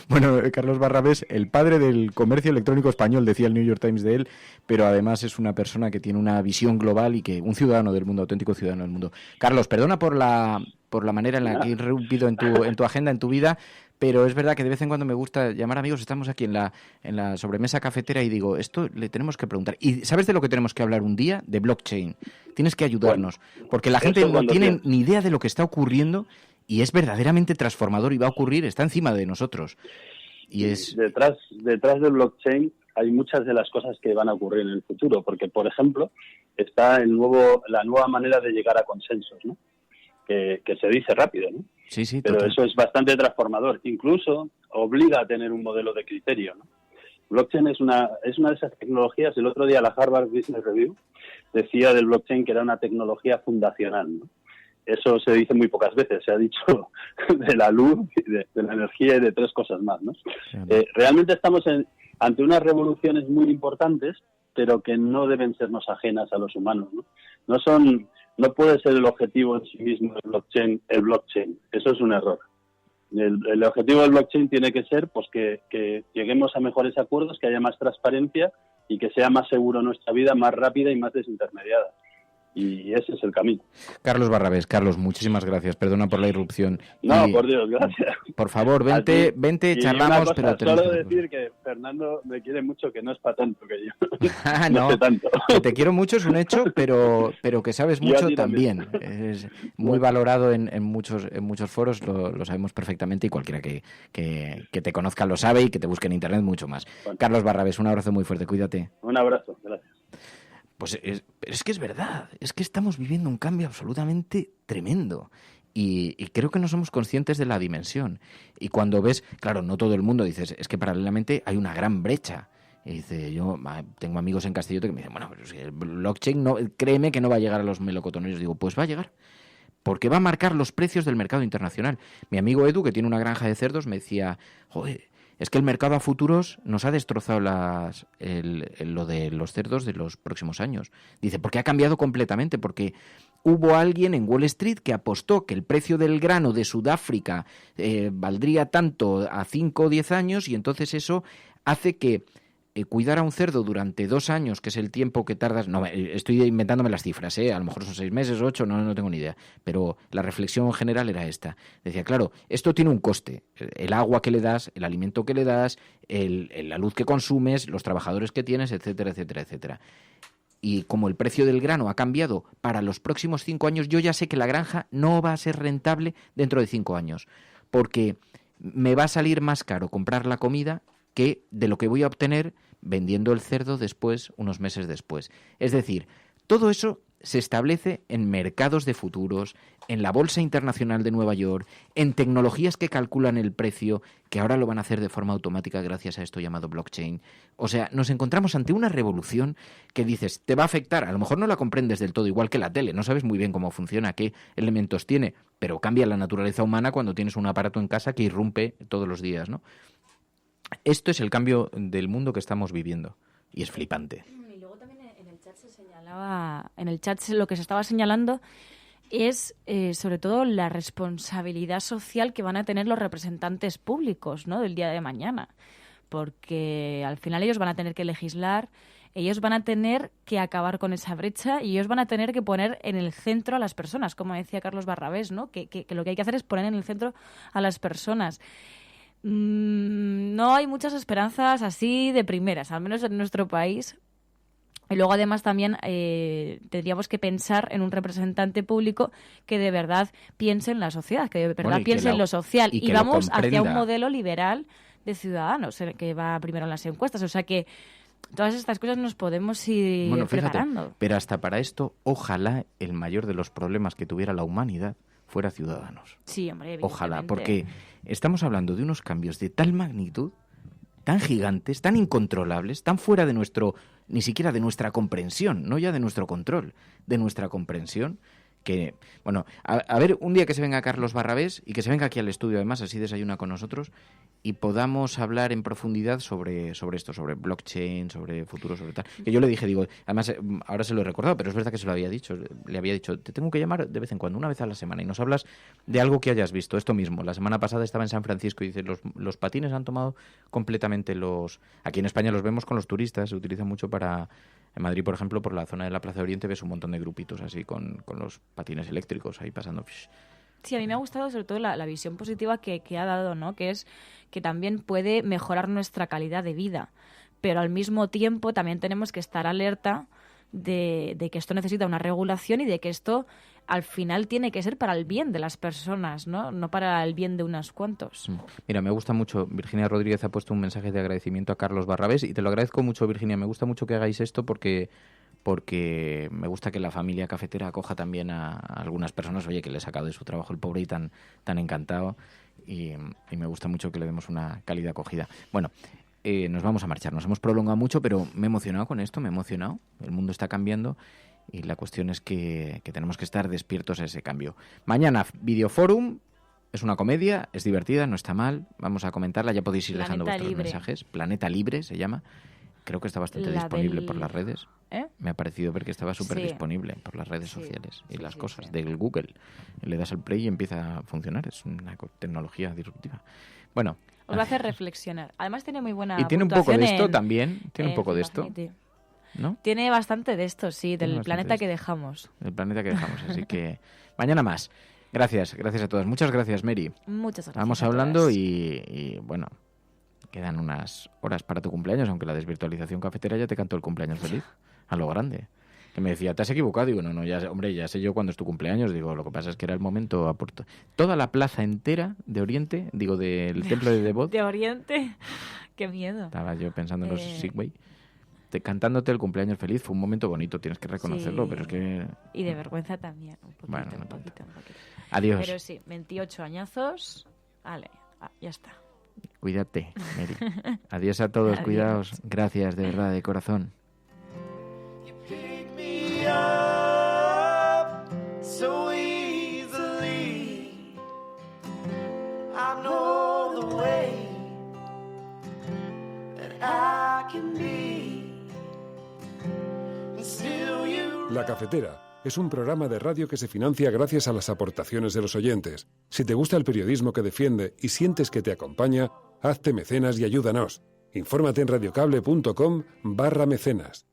Bueno, Carlos Barrabés, el padre del comercio electrónico español, decía el New York Times de él, pero además es una persona que tiene una visión global y que un ciudadano del mundo, auténtico ciudadano del mundo. Carlos, perdona por la manera en la que he irrumpido en tu agenda, en tu vida, pero es verdad que de vez en cuando me gusta llamar amigos. Estamos aquí en la sobremesa cafetera y digo, esto le tenemos que preguntar. ¿Y sabes de lo que tenemos que hablar un día? De blockchain. Tienes que ayudarnos, porque la gente no tiene ni idea de lo que está ocurriendo y es verdaderamente transformador y va a ocurrir, está encima de nosotros. Y es detrás del blockchain hay muchas de las cosas que van a ocurrir en el futuro, porque, por ejemplo, está la nueva manera de llegar a consensos, ¿no? Que se dice rápido, ¿no? Sí, pero total. eso es bastante transformador. Incluso obliga a tener un modelo de criterio, ¿no? Blockchain es una de esas tecnologías. El otro día la Harvard Business Review decía del blockchain que era una tecnología fundacional, ¿no? Eso se dice muy pocas veces. Se ha dicho de la luz, de la energía y de 3 cosas más, ¿no? Sí. Realmente estamos ante unas revoluciones muy importantes, pero que no deben sernos ajenas a los humanos, ¿no? No puede ser el objetivo en sí mismo el blockchain. Eso es un error. El objetivo del blockchain tiene que ser pues que lleguemos a mejores acuerdos, que haya más transparencia y que sea más seguro nuestra vida, más rápida y más desintermediada. Y ese es el camino. Carlos Barrabés, Carlos, muchísimas gracias. Perdona por la irrupción. No, por Dios, gracias. Por favor, vente, charlamos. Cosa, pero solo decir que Fernando me quiere mucho, que no es para tanto que yo. No sé tanto. Que te quiero mucho es un hecho, pero que sabes mucho también. Es muy valorado en muchos foros, lo sabemos perfectamente, y cualquiera que te conozca lo sabe y que te busque en internet mucho más. Bueno. Carlos Barrabés, un abrazo muy fuerte, cuídate. Un abrazo, gracias. Pues es que es verdad, es que estamos viviendo un cambio absolutamente tremendo y creo que no somos conscientes de la dimensión. Y cuando ves, claro, no todo el mundo, dices, es que paralelamente hay una gran brecha. Y dice, yo tengo amigos en Castellote que me dicen, bueno, pero si el blockchain, créeme que no va a llegar a los melocotoneros. Digo, pues va a llegar, porque va a marcar los precios del mercado internacional. Mi amigo Edu, que tiene una granja de cerdos, me decía, joder, es que el mercado a futuros nos ha destrozado lo de los cerdos de los próximos años. Dice, porque ha cambiado completamente, porque hubo alguien en Wall Street que apostó que el precio del grano de Sudáfrica valdría tanto a 5 o 10 años, y entonces eso hace que cuidar a un cerdo durante 2 años, que es el tiempo que tardas... No, estoy inventándome las cifras, a lo mejor son 6 meses, 8, no tengo ni idea. Pero la reflexión general era esta. Decía, claro, esto tiene un coste. El agua que le das, el alimento que le das, la luz que consumes, los trabajadores que tienes, etcétera, etcétera, etcétera. Y como el precio del grano ha cambiado para los próximos 5 años, yo ya sé que la granja no va a ser rentable dentro de 5 años. Porque me va a salir más caro comprar la comida que de lo que voy a obtener vendiendo el cerdo después, unos meses después. Es decir, todo eso se establece en mercados de futuros, en la Bolsa Internacional de Nueva York, en tecnologías que calculan el precio, que ahora lo van a hacer de forma automática gracias a esto llamado blockchain. O sea, nos encontramos ante una revolución que dices, te va a afectar, a lo mejor no la comprendes del todo, igual que la tele, no sabes muy bien cómo funciona, qué elementos tiene, pero cambia la naturaleza humana cuando tienes un aparato en casa que irrumpe todos los días, ¿no? Esto es el cambio del mundo que estamos viviendo y es flipante. Y luego también en el chat se señalaba, lo que se estaba señalando es sobre todo la responsabilidad social que van a tener los representantes públicos, ¿no?, del día de mañana, porque al final ellos van a tener que legislar, ellos van a tener que acabar con esa brecha y ellos van a tener que poner en el centro a las personas, como decía Carlos Barrabés, ¿no?, que lo que hay que hacer es poner en el centro a las personas. No hay muchas esperanzas así de primeras, al menos en nuestro país. Y luego además también tendríamos que pensar en un representante público que de verdad piense en la sociedad, que de verdad piense en lo social. Y vamos hacia un modelo liberal de ciudadanos que va primero en las encuestas. O sea que todas estas cosas nos podemos ir preparando. Pero hasta para esto, ojalá el mayor de los problemas que tuviera la humanidad fuera Ciudadanos. Sí, hombre, ojalá, porque estamos hablando de unos cambios de tal magnitud, tan gigantes, tan incontrolables, tan fuera de ni siquiera de nuestra comprensión, no ya de nuestro control, de nuestra comprensión, Que, bueno, a ver, un día que se venga Carlos Barrabés y que se venga aquí al estudio, además, así desayuna con nosotros y podamos hablar en profundidad sobre esto, sobre blockchain, sobre futuro, sobre tal. Que yo le dije, digo, además, ahora se lo he recordado, pero es verdad que se lo había dicho. Le había dicho, te tengo que llamar de vez en cuando, una vez a la semana, y nos hablas de algo que hayas visto. Esto mismo, la semana pasada estaba en San Francisco y dice, los patines han tomado completamente los... Aquí en España los vemos con los turistas, se utiliza mucho para... En Madrid, por ejemplo, por la zona de la Plaza de Oriente ves un montón de grupitos así con los patines eléctricos ahí pasando... Sí, a mí me ha gustado sobre todo la visión positiva que ha dado, ¿no? Que es que también puede mejorar nuestra calidad de vida, pero al mismo tiempo también tenemos que estar alerta de que esto necesita una regulación y de que esto al final tiene que ser para el bien de las personas, no para el bien de unos cuantos. Mira, me gusta mucho, Virginia Rodríguez ha puesto un mensaje de agradecimiento a Carlos Barrabés y te lo agradezco mucho, Virginia, me gusta mucho que hagáis esto porque me gusta que la familia cafetera acoja también a algunas personas, oye, que le he sacado de su trabajo el pobre y tan encantado, y me gusta mucho que le demos una cálida acogida. Bueno, nos vamos a marchar, nos hemos prolongado mucho, pero me he emocionado con esto, el mundo está cambiando y la cuestión es que tenemos que estar despiertos a ese cambio. Mañana, Videoforum, es una comedia, es divertida, no está mal, vamos a comentarla, ya podéis ir dejando vuestros mensajes. Planeta Libre se llama. Creo que está bastante disponible por las redes. Me ha parecido ver que estaba súper disponible por las redes sociales y las cosas del Google. Le das al play y empieza a funcionar. Es una tecnología disruptiva. Bueno. Os va a hacer reflexionar. Además tiene muy buena y tiene un poco de esto también. Tiene un poco de esto. ¿No? Tiene bastante de esto, sí, del planeta que dejamos. El planeta que dejamos. Así que mañana más. Gracias a todas. Muchas gracias, Mary. Muchas gracias. Vamos hablando y bueno... Quedan unas horas para tu cumpleaños, aunque la desvirtualización cafetera ya te cantó el cumpleaños feliz, a lo grande. Que me decía, ¿te has equivocado? Digo, no, ya sé yo cuándo es tu cumpleaños. Digo, lo que pasa es que era el momento a Puerto. Toda la plaza entera de Oriente, digo, del templo de Devot. ¿De Oriente? ¡Qué miedo! Estaba yo pensando en los Segway. Cantándote el cumpleaños feliz, fue un momento bonito, tienes que reconocerlo, pero es que... Y de vergüenza también, un poquito, bueno, no un poquito. Adiós. Pero sí, 28 añazos, vale, ya está. Cuídate, Mary. Adiós a todos, Adiós. Cuidaos. Gracias, de verdad, de corazón. So easily, I know the way that I can be, and still you... La Cafetera es un programa de radio que se financia gracias a las aportaciones de los oyentes. Si te gusta el periodismo que defiende y sientes que te acompaña, hazte mecenas y ayúdanos. Infórmate en radiocable.com/mecenas.